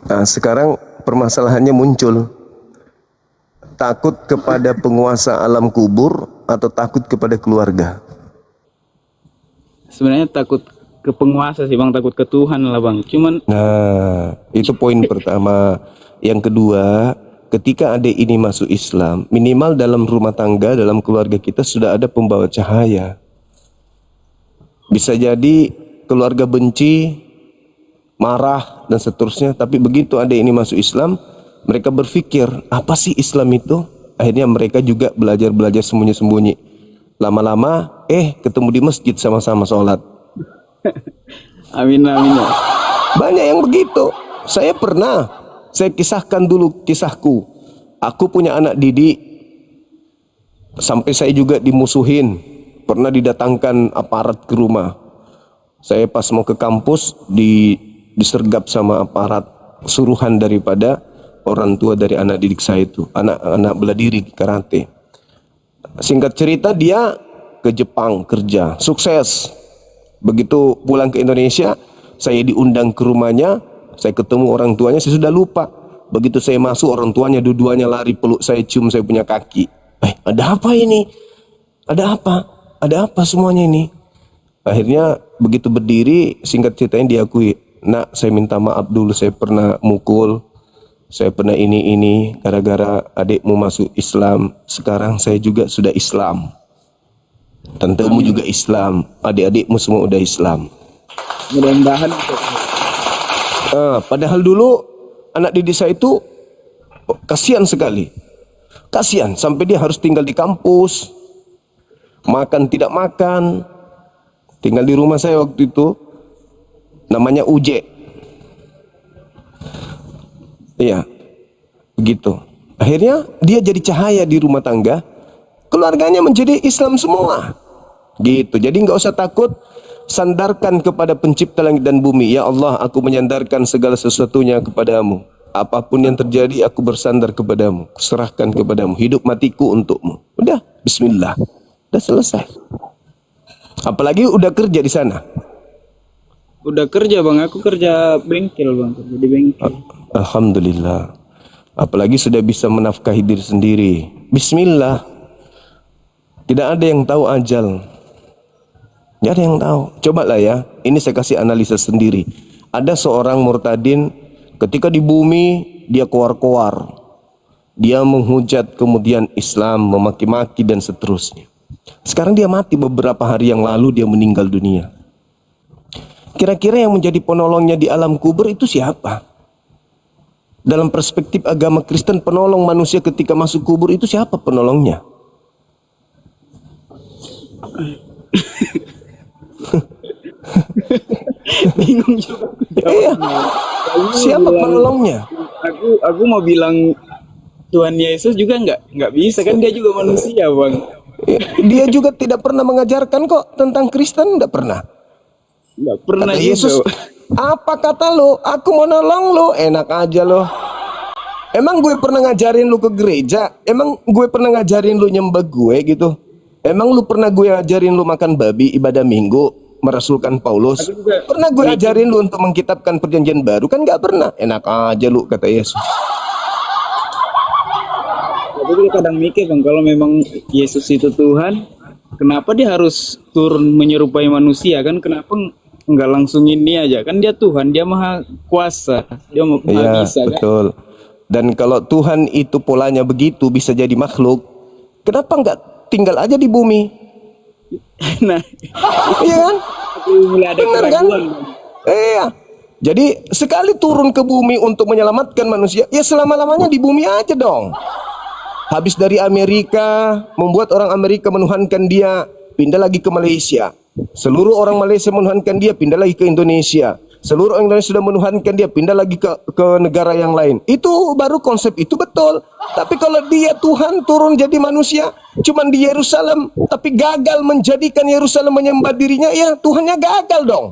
Nah, sekarang permasalahannya muncul. Takut kepada penguasa alam kubur atau takut kepada keluarga? Sebenarnya takut ke penguasa sih bang, takut ke Tuhan lah bang. Cuman Nah, itu poin pertama. Yang kedua, ketika adik ini masuk Islam, minimal dalam rumah tangga, dalam keluarga kita sudah ada pembawa cahaya. Bisa jadi keluarga benci, marah, dan seterusnya. Tapi begitu adik ini masuk Islam, mereka berpikir, apa sih Islam itu? Akhirnya mereka juga belajar sembunyi-sembunyi. Lama-lama, ketemu di masjid sama-sama sholat. amin. Banyak yang begitu. Saya pernah Saya kisahkan dulu kisahku. Aku punya anak didik, sampai saya juga dimusuhin. Pernah didatangkan aparat ke rumah. Saya pas mau ke kampus disergap sama aparat, suruhan daripada orang tua dari anak didik saya itu, anak bela diri karate. Singkat cerita, dia ke Jepang kerja, sukses. Begitu pulang ke Indonesia, saya diundang ke rumahnya, saya ketemu orang tuanya, saya sudah lupa. Begitu saya masuk, orang tuanya dua-duanya lari peluk saya, cium saya punya kaki. Ada apa ini? Ada apa? Ada apa semuanya ini? Akhirnya begitu berdiri, singkat ceritanya diakui, nak, saya minta maaf dulu, saya pernah mukul, saya pernah ini, gara-gara adikmu masuk Islam, sekarang saya juga sudah Islam. Tantemu juga Islam, adik-adikmu semua udah Islam. Mudah-mudahan. Padahal dulu anak didik saya itu kasihan sekali. Kasihan sampai dia harus tinggal di kampus, makan tidak makan, tinggal di rumah saya waktu itu, namanya Uje. Iya, begitu. Akhirnya dia jadi cahaya di rumah tangga, keluarganya menjadi Islam semua. Gitu. Jadi nggak usah takut, sandarkan kepada pencipta langit dan bumi. Ya Allah, aku menyandarkan segala sesuatunya kepadamu. Apapun yang terjadi, aku bersandar kepadamu, serahkan kepadamu, hidup matiku untukmu. Udah, bismillah. Udah selesai. Apalagi udah kerja di sana. Udah kerja bang, aku kerja bengkel bang, kerja di bengkel. Alhamdulillah. Apalagi sudah bisa menafkahi diri sendiri. Bismillah. Tidak ada yang tahu ajal. Tidak ada yang tahu. Cobalah ya. Ini saya kasih analisa sendiri. Ada seorang murtadin, ketika di bumi dia koar-koar, dia menghujat kemudian Islam, memaki-maki dan seterusnya. Sekarang dia mati, beberapa hari yang lalu dia meninggal dunia. Kira-kira yang menjadi penolongnya di alam kubur itu siapa? Dalam perspektif agama Kristen, penolong manusia ketika masuk kubur itu siapa penolongnya? Bingung juga. Iya. Siapa penolongnya? Aku mau bilang Tuhan Yesus juga nggak bisa kan, dia juga manusia bang. Dia juga tidak pernah mengajarkan kok tentang Kristen, tidak pernah. Nggak pernah Kata juga. Yesus, apa kata lu? Aku mau nolong lu, enak aja lo. Emang gue pernah ngajarin lu ke gereja? Emang gue pernah ngajarin lu nyembah gue gitu? Emang lu pernah gue ajarin lu makan babi ibadah minggu, merasulkan Paulus? Pernah gue ajarin lu untuk mengkitabkan perjanjian baru? Kan gak pernah. Enak aja lu, kata Yesus. Tapi kita kadang mikir bang, kalau memang Yesus itu Tuhan, kenapa dia harus turun menyerupai manusia kan? Kenapa nggak langsung ini aja? Kan dia Tuhan, dia maha kuasa, dia maha bisa kan? Betul. Dan kalau Tuhan itu polanya begitu, bisa jadi makhluk, kenapa nggak tinggal aja di bumi? Nah, Iya kan? mulai ada Benar kan? keraguan. Iya. Jadi sekali turun ke bumi untuk menyelamatkan manusia, ya selama-lamanya di bumi aja dong. Habis dari Amerika, membuat orang Amerika menuhankan dia, pindah lagi ke Malaysia. Seluruh orang Malaysia menuhankan dia, pindah lagi ke Indonesia. Seluruh orang Indonesia sudah menuhankan dia, pindah lagi ke negara yang lain. Itu baru konsep itu betul. Tapi kalau dia Tuhan turun jadi manusia, cuman di Yerusalem, tapi gagal menjadikan Yerusalem menyembah dirinya, ya Tuhannya gagal dong.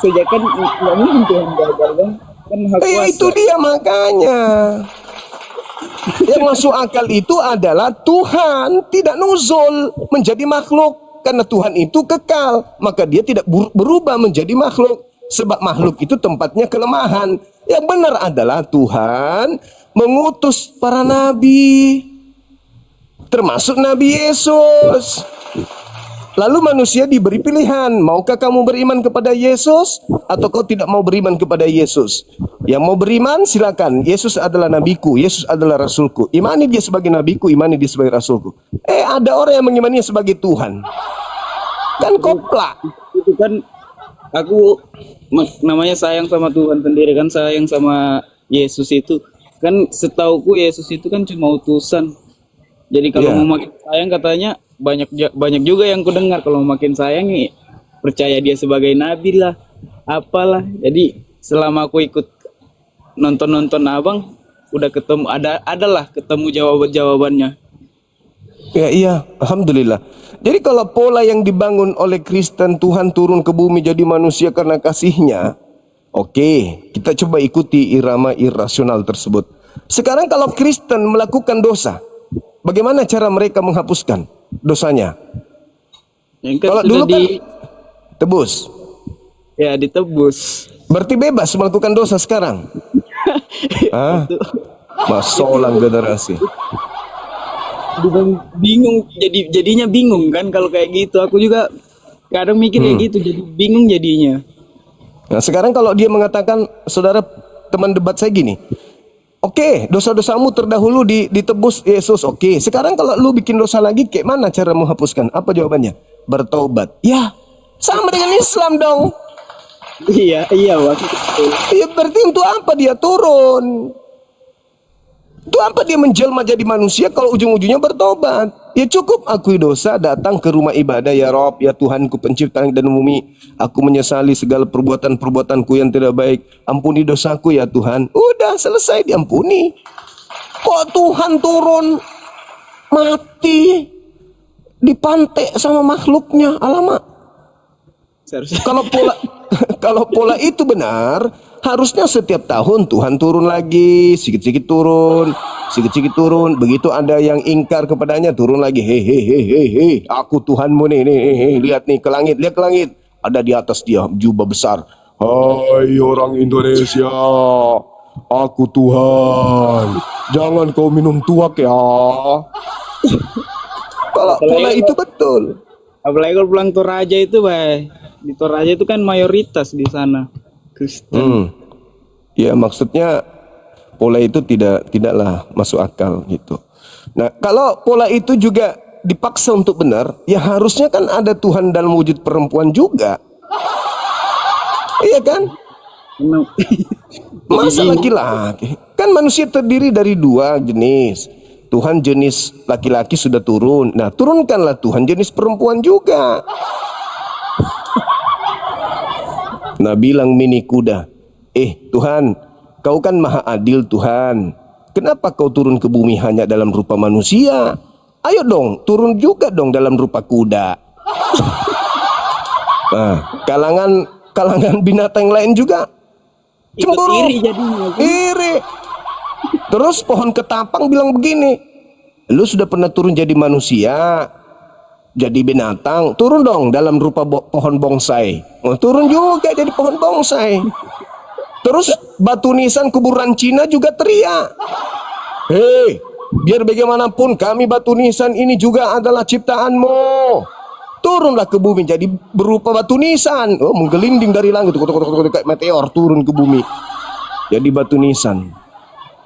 Sejak kan nggak mungkin Tuhan gagal bang, kan maha kuasa. Itu dia makanya. Yang masuk akal itu adalah Tuhan tidak nuzul menjadi makhluk. Karena Tuhan itu kekal, maka dia tidak berubah menjadi makhluk. Sebab makhluk itu tempatnya kelemahan. Yang benar adalah Tuhan mengutus para nabi, termasuk Nabi Yesus. Lalu manusia diberi pilihan, maukah kamu beriman kepada Yesus atau kau tidak mau beriman kepada Yesus? Yang mau beriman silakan, Yesus adalah nabiku, Yesus adalah rasulku. Imani dia sebagai nabiku, imani dia sebagai rasulku. Ada orang yang mengimaninya sebagai Tuhan. Kan koplak. Itu kan aku namanya sayang sama Tuhan sendiri kan, sayang sama Yesus itu. Kan setauku Yesus itu kan cuma utusan. Jadi kalau mau makin sayang katanya banyak juga yang kudengar kalau makin sayang nih percaya dia sebagai nabi lah, apalah. Jadi selama aku ikut nonton abang udah ketemu adalah ketemu jawabannya. Ya iya, alhamdulillah. Jadi kalau pola yang dibangun oleh Kristen, Tuhan turun ke bumi jadi manusia karena kasihnya, oke, kita coba ikuti irama irasional tersebut. Sekarang kalau Kristen melakukan dosa, bagaimana cara mereka menghapuskan dosanya? Yang kan Kalau sudah dulu kan tebus, ya ditebus. berarti bebas melakukan dosa sekarang. Ah, masolang generasi. Bingung, jadinya bingung kan kalau kayak gitu. Aku juga kadang mikir kayak gitu, jadi bingung jadinya. Nah sekarang kalau dia mengatakan, saudara teman debat saya gini, oke, dosa-dosamu terdahulu ditebus Yesus, oke. Sekarang kalau lu bikin dosa lagi, kayak mana cara menghapuskan? Apa jawabannya? Bertobat. Ya, sama dengan Islam dong. Iya Bang. Ya berarti untuk apa dia turun? Untuk apa dia menjelma jadi manusia kalau ujung-ujungnya bertobat? Ya cukup akui dosa, datang ke rumah ibadah, ya Rob, ya Tuhanku pencipta langit dan bumi. Aku menyesali segala perbuatan-perbuatanku yang tidak baik. Ampuni dosaku ya Tuhan. Udah selesai, diampuni. Kok Tuhan turun mati dipantek sama makhluknya? Alamak. Seharusnya Kalau pola itu benar, harusnya setiap tahun Tuhan turun lagi, sedikit-sedikit turun. Begitu ada yang ingkar kepadanya, turun lagi. Hei, aku Tuhanmu nih, lihat nih ke langit, lihat ke langit. Ada di atas dia jubah besar. Hai orang Indonesia, aku Tuhan. Jangan kau minum tuak ya. Kalau pola itu betul. apalagi kalau pulang Toraja itu, Bay. Di Toraja itu kan mayoritas di sana Kristen. Ya maksudnya pola itu tidaklah masuk akal gitu. Nah kalau pola itu juga dipaksa untuk benar, ya harusnya kan ada Tuhan dalam wujud perempuan juga. Iya kan? Masa laki-laki? Kan manusia terdiri dari dua jenis. Tuhan jenis laki-laki sudah turun. Nah turunkanlah Tuhan jenis perempuan juga. Nah bilang mini kuda, Tuhan, kau kan maha adil Tuhan. Kenapa kau turun ke bumi hanya dalam rupa manusia? Ayo dong, turun juga dong dalam rupa kuda. Nah, kalangan binatang lain juga cemburu, iri jadinya. iri. Terus pohon ketapang bilang begini, lu sudah pernah turun jadi manusia, jadi binatang, turun dong dalam rupa pohon bonsai. Turun juga jadi pohon bonsai. Terus batu nisan kuburan Cina juga teriak, hei, biar bagaimanapun kami batu nisan ini juga adalah ciptaanmu. Turunlah ke bumi jadi berupa batu nisan. Oh, menggelinding dari langit kayak meteor turun ke bumi jadi batu nisan.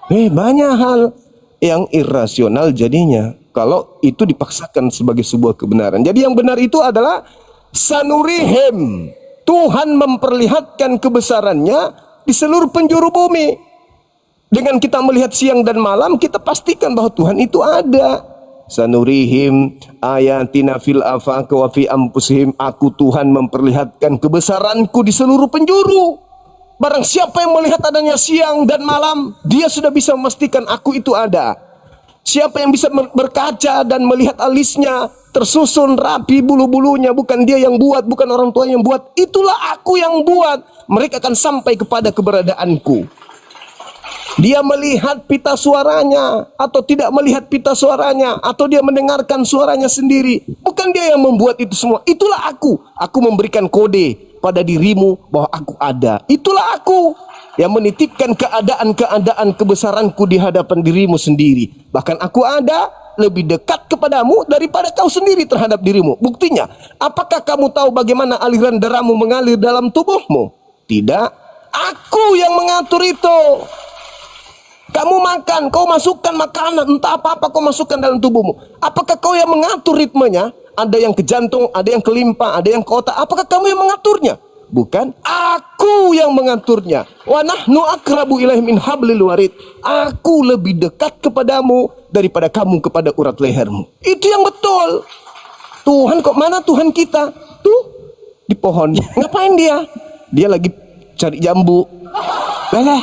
Banyak hal yang irasional jadinya kalau itu dipaksakan sebagai sebuah kebenaran. Jadi yang benar itu adalah sanurihim. Tuhan memperlihatkan kebesarannya di seluruh penjuru bumi. Dengan kita melihat siang dan malam, kita pastikan bahwa Tuhan itu ada. Sanurihim ayatina fil afaq wa fi anfusihim. Aku Tuhan memperlihatkan kebesaranku di seluruh penjuru. Barang siapa yang melihat adanya siang dan malam, dia sudah bisa memastikan aku itu ada. Siapa yang bisa berkaca dan melihat alisnya tersusun rapi bulu-bulunya, bukan dia yang buat, bukan orang tua yang buat, itulah aku yang buat. Mereka akan sampai kepada keberadaanku. Dia melihat pita suaranya atau tidak melihat pita suaranya, atau dia mendengarkan suaranya sendiri, bukan dia yang membuat itu semua. Itulah aku. Aku memberikan kode pada dirimu bahwa aku ada. Itulah aku yang menitipkan keadaan-keadaan kebesaranku di hadapan dirimu sendiri. Bahkan aku ada lebih dekat kepadamu daripada kau sendiri terhadap dirimu. Buktinya, apakah kamu tahu bagaimana aliran darahmu mengalir dalam tubuhmu? Tidak. Aku yang mengatur itu. Kamu makan, kau masukkan makanan, entah apa-apa kau masukkan dalam tubuhmu. Apakah kau yang mengatur ritmenya? Ada yang ke jantung, ada yang ke limpa, ada yang ke otak. Apakah kamu yang mengaturnya? Bukan, aku yang mengaturnya. Wa nahnu akrabu ilaihi min hablil warid. Aku lebih dekat kepadamu daripada kamu kepada urat lehermu. Itu yang betul. Tuhan kok mana Tuhan kita? Tuh di pohon. Ngapain dia? Dia lagi cari jambu. Lah,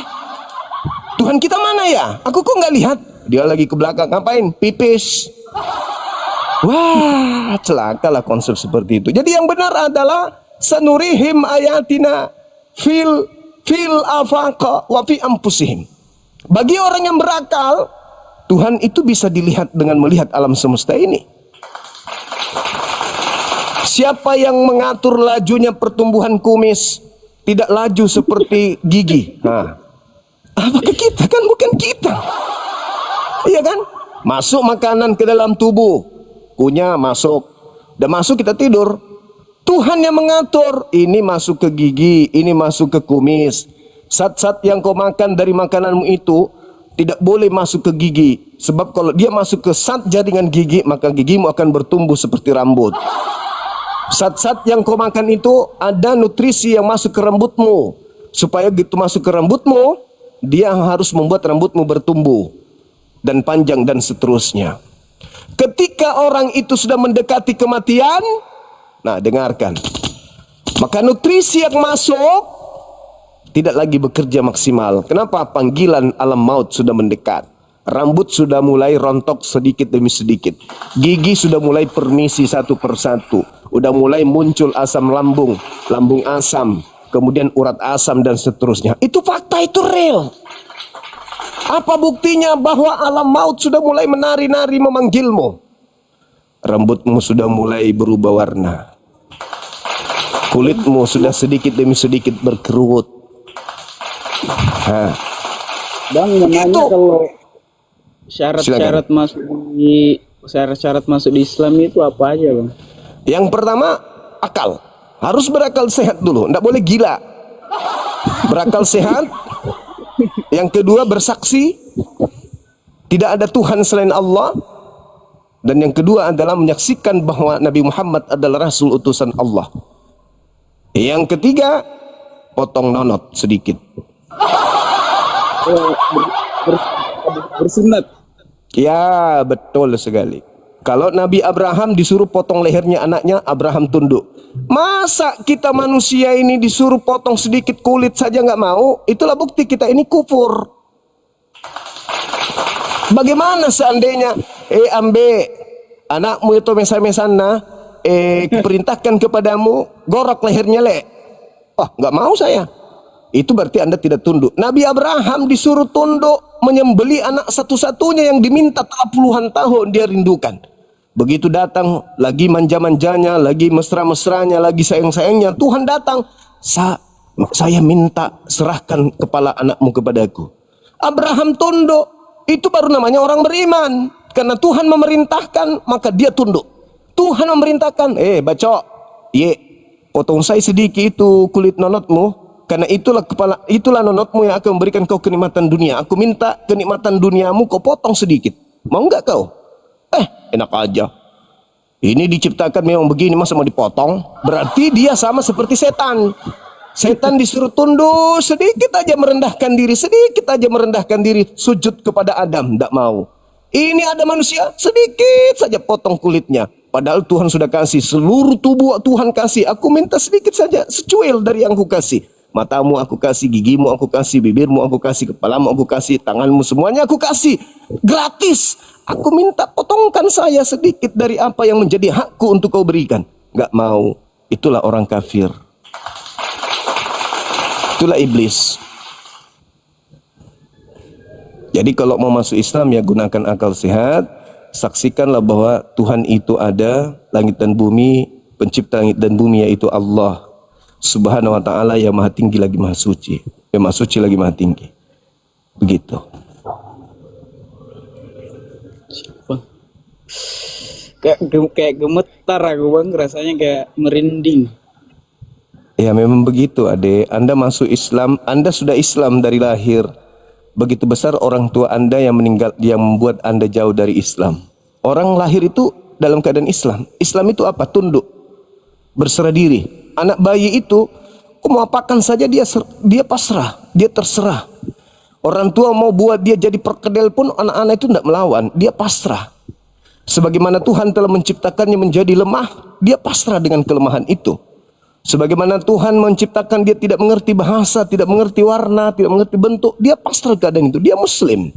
Tuhan kita mana ya? Aku kok nggak lihat. Dia lagi ke belakang, ngapain? Pipis. Wah, celakalah konsep seperti itu. Jadi yang benar adalah sanurihim ayatina fil afaqa wa fi anfusihim. Bagi orang yang berakal, Tuhan itu bisa dilihat dengan melihat alam semesta ini. Siapa yang mengatur lajunya pertumbuhan kumis tidak laju seperti gigi? Nah, apakah kita? Kan bukan kita. Iya kan? Masuk makanan ke dalam tubuh, kunyah masuk, dan masuk kita tidur. Tuhan yang mengatur. Ini masuk ke gigi, ini masuk ke kumis. Zat-zat yang kau makan dari makananmu itu tidak boleh masuk ke gigi. Sebab kalau dia masuk ke zat jaringan gigi, maka gigimu akan bertumbuh seperti rambut. Zat-zat yang kau makan itu ada nutrisi yang masuk ke rambutmu. Supaya gitu masuk ke rambutmu, dia harus membuat rambutmu bertumbuh dan panjang dan seterusnya. Ketika orang itu sudah mendekati kematian, nah dengarkan, maka nutrisi yang masuk tidak lagi bekerja maksimal. Kenapa? Panggilan alam maut sudah mendekat. Rambut sudah mulai rontok sedikit demi sedikit. Gigi sudah mulai permisi satu persatu. Udah mulai muncul asam lambung, lambung asam, kemudian urat asam dan seterusnya. Itu fakta, itu real. Apa buktinya bahwa alam maut sudah mulai menari-nari memanggilmu? Rambutmu sudah mulai berubah warna. Kulitmu sudah sedikit demi sedikit berkerut. Bang, mau nanya Itu. kalau syarat-syarat masuk di Islam itu apa aja, Bang? Yang pertama, akal. Harus berakal sehat dulu, tidak boleh gila. Berakal sehat. Yang kedua, bersaksi tidak ada Tuhan selain Allah. Dan yang kedua adalah menyaksikan bahwa Nabi Muhammad adalah Rasul utusan Allah. Yang ketiga, potong nonot sedikit. Bersunat. Ya, betul sekali. Kalau Nabi Abraham disuruh potong lehernya anaknya, Abraham tunduk. Masa kita manusia ini disuruh potong sedikit kulit saja nggak mau? Itulah bukti kita ini kufur. Bagaimana seandainya ambe anakmu itu mesa-mesana perintahkan kepadamu gorok lehernya le. Oh, nggak mau saya. Itu berarti Anda tidak tunduk. Nabi Abraham disuruh tunduk menyembeli anak satu-satunya yang diminta telah puluhan tahun dia rindukan. Begitu datang, lagi manja-manjanya, lagi mesra-mesranya, lagi sayang-sayangnya, Tuhan datang. Saya minta serahkan kepala anakmu kepadaku. Abraham tunduk. Itu baru namanya orang beriman. Karena Tuhan memerintahkan, maka dia tunduk. Tuhan memerintahkan, bacok, potong saya sedikit itu kulit nonotmu. Karena itulah nonotmu yang akan memberikan kau kenikmatan dunia. Aku minta kenikmatan duniamu kau potong sedikit. Mau enggak kau? Enak aja. Ini diciptakan memang begini, masa mau dipotong? Berarti dia sama seperti setan. Setan disuruh tunduk sedikit aja merendahkan diri, sujud kepada Adam, tidak mau. Ini ada manusia sedikit saja potong kulitnya. Padahal Tuhan sudah kasih seluruh tubuh, Tuhan kasih. Aku minta sedikit saja, secuil dari yang aku kasih. Matamu aku kasih, gigimu aku kasih, bibirmu aku kasih, kepalamu aku kasih, tanganmu semuanya aku kasih. Gratis. Aku minta potongkan saya sedikit dari apa yang menjadi hakku untuk kau berikan. Gak mau. Itulah orang kafir. Itulah iblis. Jadi kalau mau masuk Islam ya gunakan akal sehat. Saksikanlah bahwa Tuhan itu ada, langit dan bumi, pencipta langit dan bumi yaitu Allah Subhanahu wa ta'ala yang maha tinggi lagi maha suci. Yang maha suci lagi maha tinggi. Begitu. Kayak gemetar aku, Bang, rasanya kayak merinding. Ya memang begitu, Ade. Anda masuk Islam, Anda sudah Islam dari lahir. Begitu besar orang tua Anda yang meninggal, yang membuat Anda jauh dari Islam. Orang lahir itu dalam keadaan Islam. Islam itu apa? Tunduk, berserah diri. Anak bayi itu mau apakan saja dia pasrah, dia terserah. Orang tua mau buat dia jadi perkedel pun anak-anak itu tidak melawan, dia pasrah. Sebagaimana Tuhan telah menciptakannya menjadi lemah, dia pasrah dengan kelemahan itu. Sebagaimana Tuhan menciptakan dia tidak mengerti bahasa, tidak mengerti warna, tidak mengerti bentuk, dia pasrah keadaan itu, dia muslim.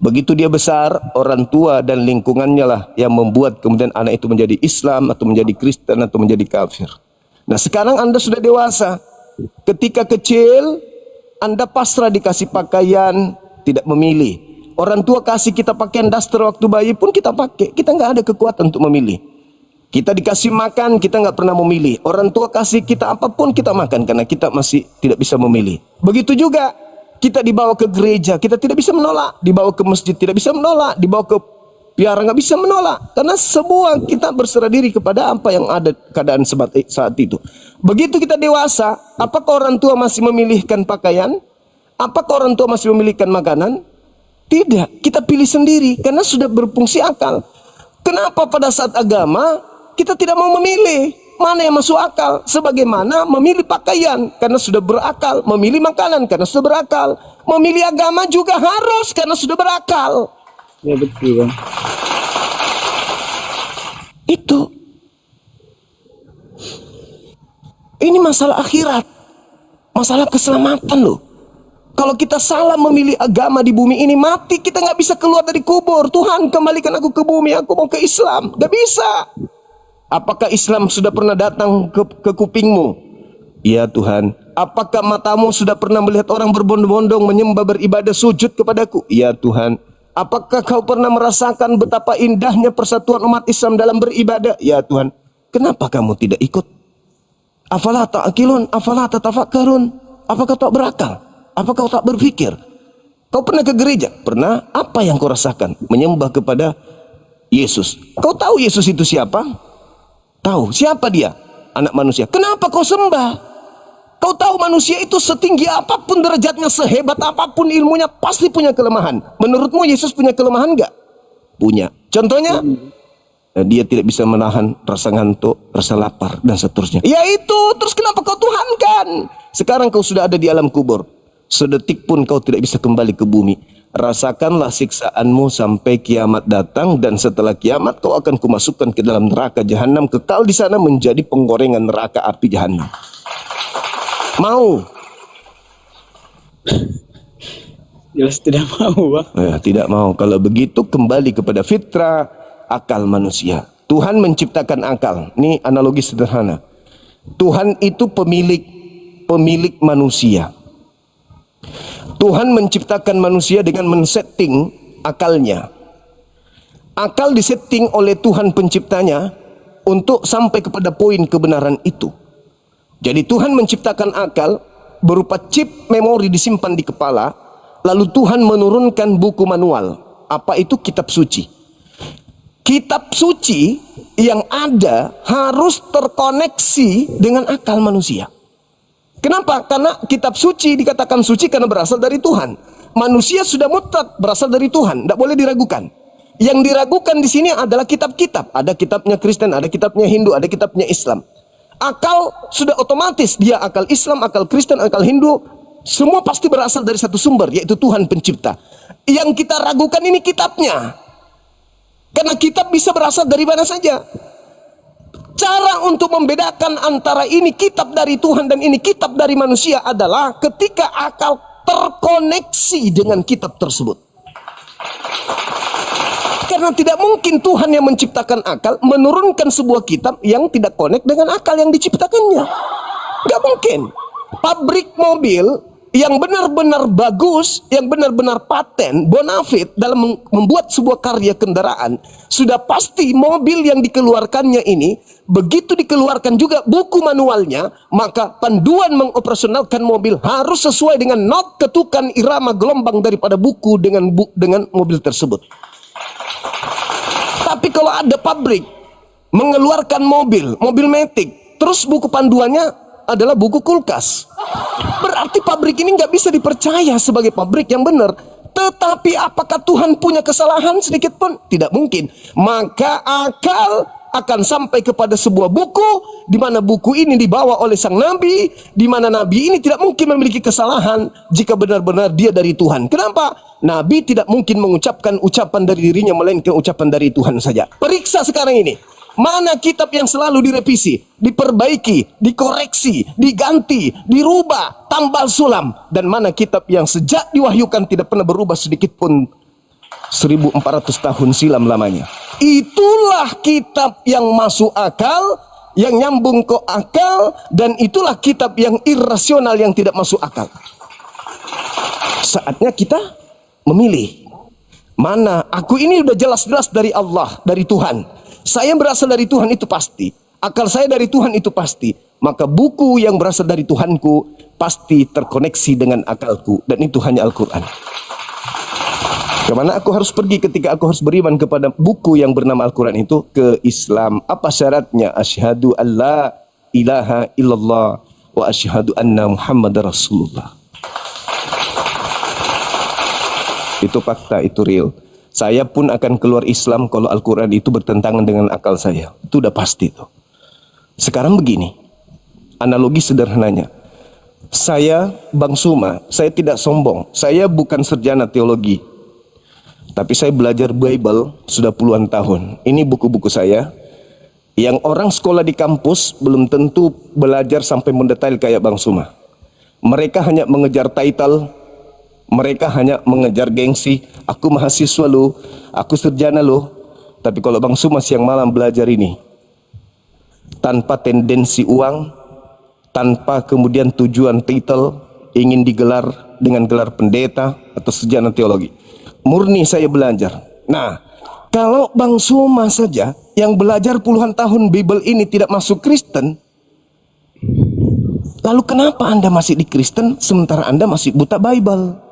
Begitu dia besar, orang tua dan lingkungannya lah yang membuat kemudian anak itu menjadi Islam atau menjadi Kristen atau menjadi kafir. Nah, sekarang Anda sudah dewasa. Ketika kecil, Anda pasrah dikasih pakaian, tidak memilih. Orang tua kasih kita pakaian daster waktu bayi pun kita pakai. Kita nggak ada kekuatan untuk memilih. Kita dikasih makan, kita nggak pernah memilih. Orang tua kasih kita apapun kita makan karena kita masih tidak bisa memilih. Begitu juga kita dibawa ke gereja, kita tidak bisa menolak. Dibawa ke masjid tidak bisa menolak. Dibawa ke biara nggak bisa menolak. Karena semua kita berserah diri kepada apa yang ada keadaan saat itu. Begitu kita dewasa, apakah orang tua masih memilihkan pakaian? Apakah orang tua masih memilihkan makanan? Tidak, kita pilih sendiri karena sudah berfungsi akal. Kenapa pada saat agama kita tidak mau memilih mana yang masuk akal? Sebagaimana memilih pakaian karena sudah berakal, memilih makanan karena sudah berakal, memilih agama juga harus karena sudah berakal. Ya betul, Bang. Itu. Ini masalah akhirat. Masalah keselamatan loh. Kalau kita salah memilih agama di bumi ini, mati kita nggak bisa keluar dari kubur. Tuhan, kembalikan aku ke bumi, aku mau ke Islam. Nggak bisa. Apakah Islam sudah pernah datang ke kupingmu? Ya Tuhan. Apakah matamu sudah pernah melihat orang berbondong-bondong menyembah, beribadah, sujud kepadaku? Ya Tuhan. Apakah kau pernah merasakan betapa indahnya persatuan umat Islam dalam beribadah? Ya Tuhan. Kenapa kamu tidak ikut? Afala ta'qilun, afala tatafakkarun? Apakah tak berakal? Apakah kau tak berpikir? Kau pernah ke gereja? Pernah. Apa yang kau rasakan? Menyembah kepada Yesus. Kau tahu Yesus itu siapa? Tahu. Siapa dia? Anak manusia. Kenapa kau sembah? Kau tahu manusia itu setinggi apapun derajatnya, sehebat apapun ilmunya, pasti punya kelemahan. Menurutmu Yesus punya kelemahan enggak? Punya. Contohnya? Dia tidak bisa menahan rasa ngantuk, rasa lapar, dan seterusnya. Ya itu. Terus kenapa kau tuhankan? Sekarang kau sudah ada di alam kubur. Sedetik pun kau tidak bisa kembali ke bumi. Rasakanlah siksaanmu sampai kiamat datang, dan setelah kiamat kau akan kumasukkan ke dalam neraka jahanam, kekal di sana menjadi penggorengan neraka api jahanam. Mau? Jelas tidak mau, Bang. Ya, tidak mau. Kalau begitu kembali kepada fitrah akal manusia. Tuhan menciptakan akal. Ini analogi sederhana. Tuhan itu pemilik manusia. Tuhan menciptakan manusia dengan men-setting akalnya. Akal disetting oleh Tuhan penciptanya untuk sampai kepada poin kebenaran itu. Jadi Tuhan menciptakan akal berupa chip memori disimpan di kepala, lalu Tuhan menurunkan buku manual. Apa itu? Kitab suci. Kitab suci yang ada harus terkoneksi dengan akal manusia. Kenapa? Karena kitab suci dikatakan suci karena berasal dari Tuhan. Manusia sudah mutlak berasal dari Tuhan, tidak boleh diragukan. Yang diragukan di sini adalah kitab-kitab. Ada kitabnya Kristen, ada kitabnya Hindu, ada kitabnya Islam. Akal sudah otomatis, dia akal Islam, akal Kristen, akal Hindu, semua pasti berasal dari satu sumber, yaitu Tuhan pencipta. Yang kita ragukan ini kitabnya. Karena kitab bisa berasal dari mana saja. Cara untuk membedakan antara ini kitab dari Tuhan dan ini kitab dari manusia adalah ketika akal terkoneksi dengan kitab tersebut. Karena tidak mungkin Tuhan yang menciptakan akal menurunkan sebuah kitab yang tidak connect dengan akal yang diciptakannya. Gak mungkin. Pabrik mobil yang benar-benar bagus, yang benar-benar paten, bonafit dalam membuat sebuah karya kendaraan, sudah pasti mobil yang dikeluarkannya ini, begitu dikeluarkan juga buku manualnya, maka panduan mengoperasionalkan mobil harus sesuai dengan not, ketukan, irama, gelombang daripada buku dengan mobil tersebut. Tapi kalau ada pabrik mengeluarkan mobil matic, terus buku panduannya adalah buku kulkas, berarti pabrik ini nggak bisa dipercaya sebagai pabrik yang benar. Tetapi apakah Tuhan punya kesalahan sedikit pun? Tidak mungkin. Maka akal akan sampai kepada sebuah buku, di mana buku ini dibawa oleh sang nabi, di mana nabi ini tidak mungkin memiliki kesalahan jika benar-benar dia dari Tuhan. Kenapa? Nabi tidak mungkin mengucapkan ucapan dari dirinya, melainkan ucapan dari Tuhan saja. Periksa sekarang ini. Mana kitab yang selalu direvisi, diperbaiki, dikoreksi, diganti, dirubah, tambal sulam? Dan mana kitab yang sejak diwahyukan tidak pernah berubah sedikit pun 1400 tahun silam lamanya? Itulah kitab yang masuk akal, yang nyambung ke akal, dan itulah kitab yang irasional yang tidak masuk akal. Saatnya kita memilih. Mana aku ini udah jelas-jelas dari Allah, dari Tuhan. Saya berasal dari Tuhan itu pasti. Akal saya dari Tuhan itu pasti. Maka buku yang berasal dari Tuhanku pasti terkoneksi dengan akalku. Dan itu hanya Al-Quran. Kemana aku harus pergi ketika aku harus beriman kepada buku yang bernama Al-Quran itu? Ke Islam. Apa syaratnya? Asyhadu an la ilaha illallah wa asyhadu anna Muhammad Rasulullah. Itu fakta, itu real. Saya pun akan keluar Islam kalau Al-Quran itu bertentangan dengan akal saya. Itu udah pasti tuh. Sekarang begini, analogi sederhananya. Saya, Bang Suma, saya tidak sombong. Saya bukan sarjana teologi. Tapi saya belajar Bible sudah puluhan tahun. Ini buku-buku saya. Yang orang sekolah di kampus belum tentu belajar sampai mendetail kayak Bang Suma. Mereka hanya mengejar title. Mereka hanya mengejar gengsi. Aku mahasiswa loh, aku sarjana loh. Tapi kalau Bang Suma siang malam belajar ini, tanpa tendensi uang, tanpa kemudian tujuan titel, ingin digelar dengan gelar pendeta atau sarjana teologi. Murni saya belajar. Nah, kalau Bang Suma saja yang belajar puluhan tahun Bible ini tidak masuk Kristen, lalu kenapa Anda masih di Kristen sementara Anda masih buta Bible?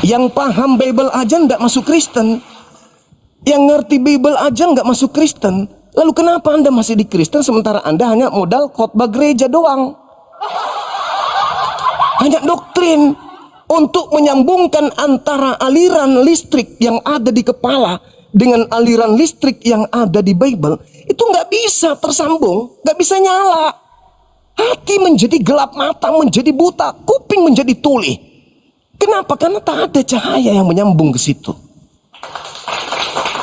Yang paham Bible aja nggak masuk Kristen, yang ngerti Bible aja nggak masuk Kristen. Lalu kenapa Anda masih di Kristen sementara Anda hanya modal khotbah gereja doang? Hanya doktrin untuk menyambungkan antara aliran listrik yang ada di kepala dengan aliran listrik yang ada di Bible. Itu nggak bisa tersambung, nggak bisa nyala. Hati menjadi gelap, mata menjadi buta, kuping menjadi tuli. Kenapa? Karena tak ada cahaya yang menyambung ke situ.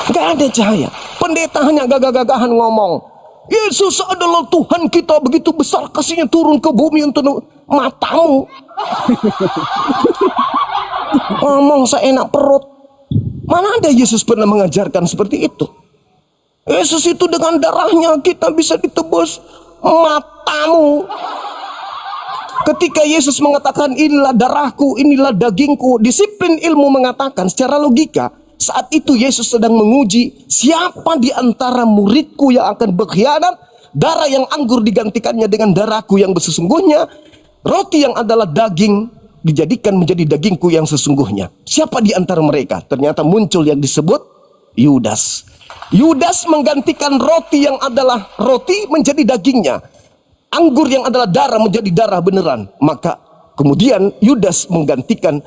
Gak ada cahaya. Pendeta hanya gagah-gagahan ngomong, Yesus adalah Tuhan kita, begitu besar kasihnya turun ke bumi untuk matamu. Ngomong seenak perut. Mana ada Yesus pernah mengajarkan seperti itu? Yesus itu dengan darahnya kita bisa ditebus matamu. Ketika Yesus mengatakan inilah darahku, inilah dagingku, disiplin ilmu mengatakan secara logika, saat itu Yesus sedang menguji siapa di antara muridku yang akan berkhianat. Darah yang anggur digantikannya dengan darahku yang sesungguhnya. Roti yang adalah daging dijadikan menjadi dagingku yang sesungguhnya. Siapa di antara mereka? Ternyata muncul yang disebut Yudas. Yudas menggantikan roti yang adalah roti menjadi dagingnya. Anggur yang adalah darah menjadi darah beneran. Maka kemudian Yudas menggantikan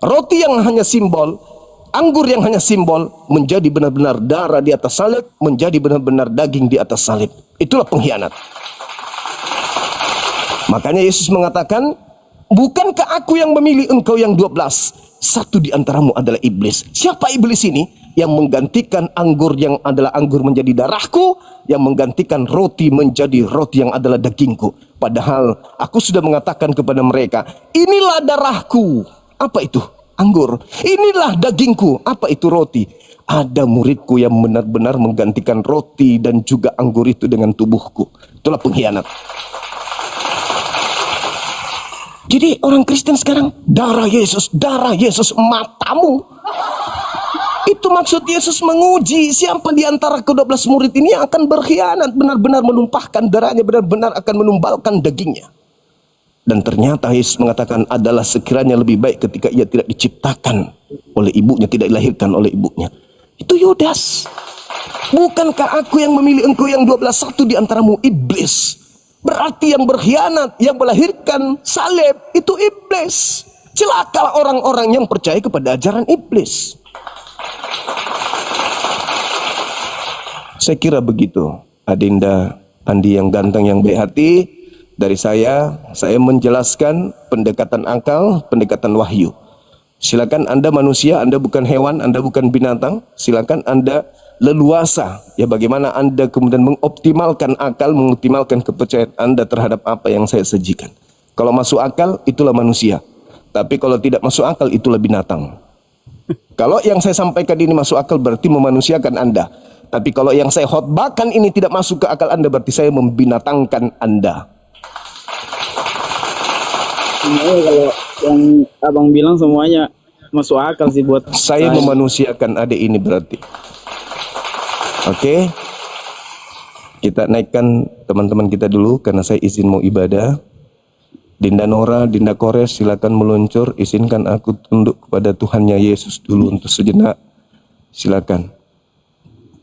roti yang hanya simbol, anggur yang hanya simbol, menjadi benar-benar darah di atas salib, menjadi benar-benar daging di atas salib. Itulah pengkhianat. Makanya Yesus mengatakan, bukankah aku yang memilih engkau yang 12? Satu di antaramu adalah iblis. Siapa iblis ini? Yang menggantikan anggur yang adalah anggur menjadi darahku, yang menggantikan roti menjadi roti yang adalah dagingku. Padahal aku sudah mengatakan kepada mereka, inilah darahku. Apa itu? Anggur. Inilah dagingku. Apa itu? Roti. Ada muridku yang benar-benar menggantikan roti dan juga anggur itu dengan tubuhku. Itulah pengkhianat. Jadi orang Kristen sekarang, darah Yesus matamu. Itu maksud Yesus menguji siapa di antara ke-12 murid ini yang akan berkhianat, benar-benar menumpahkan darahnya, benar-benar akan menumbalkan dagingnya. Dan ternyata Yesus mengatakan adalah sekiranya lebih baik ketika ia tidak diciptakan oleh ibunya, tidak dilahirkan oleh ibunya. Itu Yudas. Bukankah aku yang memilih engkau yang 12? Satu di antaramu iblis. Berarti yang berkhianat, yang melahirkan salib itu iblis. Celakalah orang-orang yang percaya kepada ajaran iblis. Saya kira begitu, Adinda Andi yang ganteng, yang baik hati. Dari saya menjelaskan pendekatan akal, pendekatan wahyu. Silakan Anda manusia, Anda bukan hewan, Anda bukan binatang. Silakan Anda leluasa ya bagaimana Anda kemudian mengoptimalkan akal, mengoptimalkan kepercayaan Anda terhadap apa yang saya sajikan. Kalau masuk akal itulah manusia. Tapi kalau tidak masuk akal itulah binatang. Kalau yang saya sampaikan ini masuk akal berarti memanusiakan Anda. Tapi kalau yang saya khotbahkan ini tidak masuk ke akal Anda berarti saya membinatangkan Anda. Sebenarnya kalau yang abang bilang semuanya masuk akal sih buat Saya memanusiakan adik ini berarti. Oke. Kita naikkan teman-teman kita dulu karena saya izin mau ibadah. Dinda Nora, Dinda Kores silakan meluncur. Izinkan aku tunduk kepada Tuhannya Yesus dulu untuk sejenak. Silakan.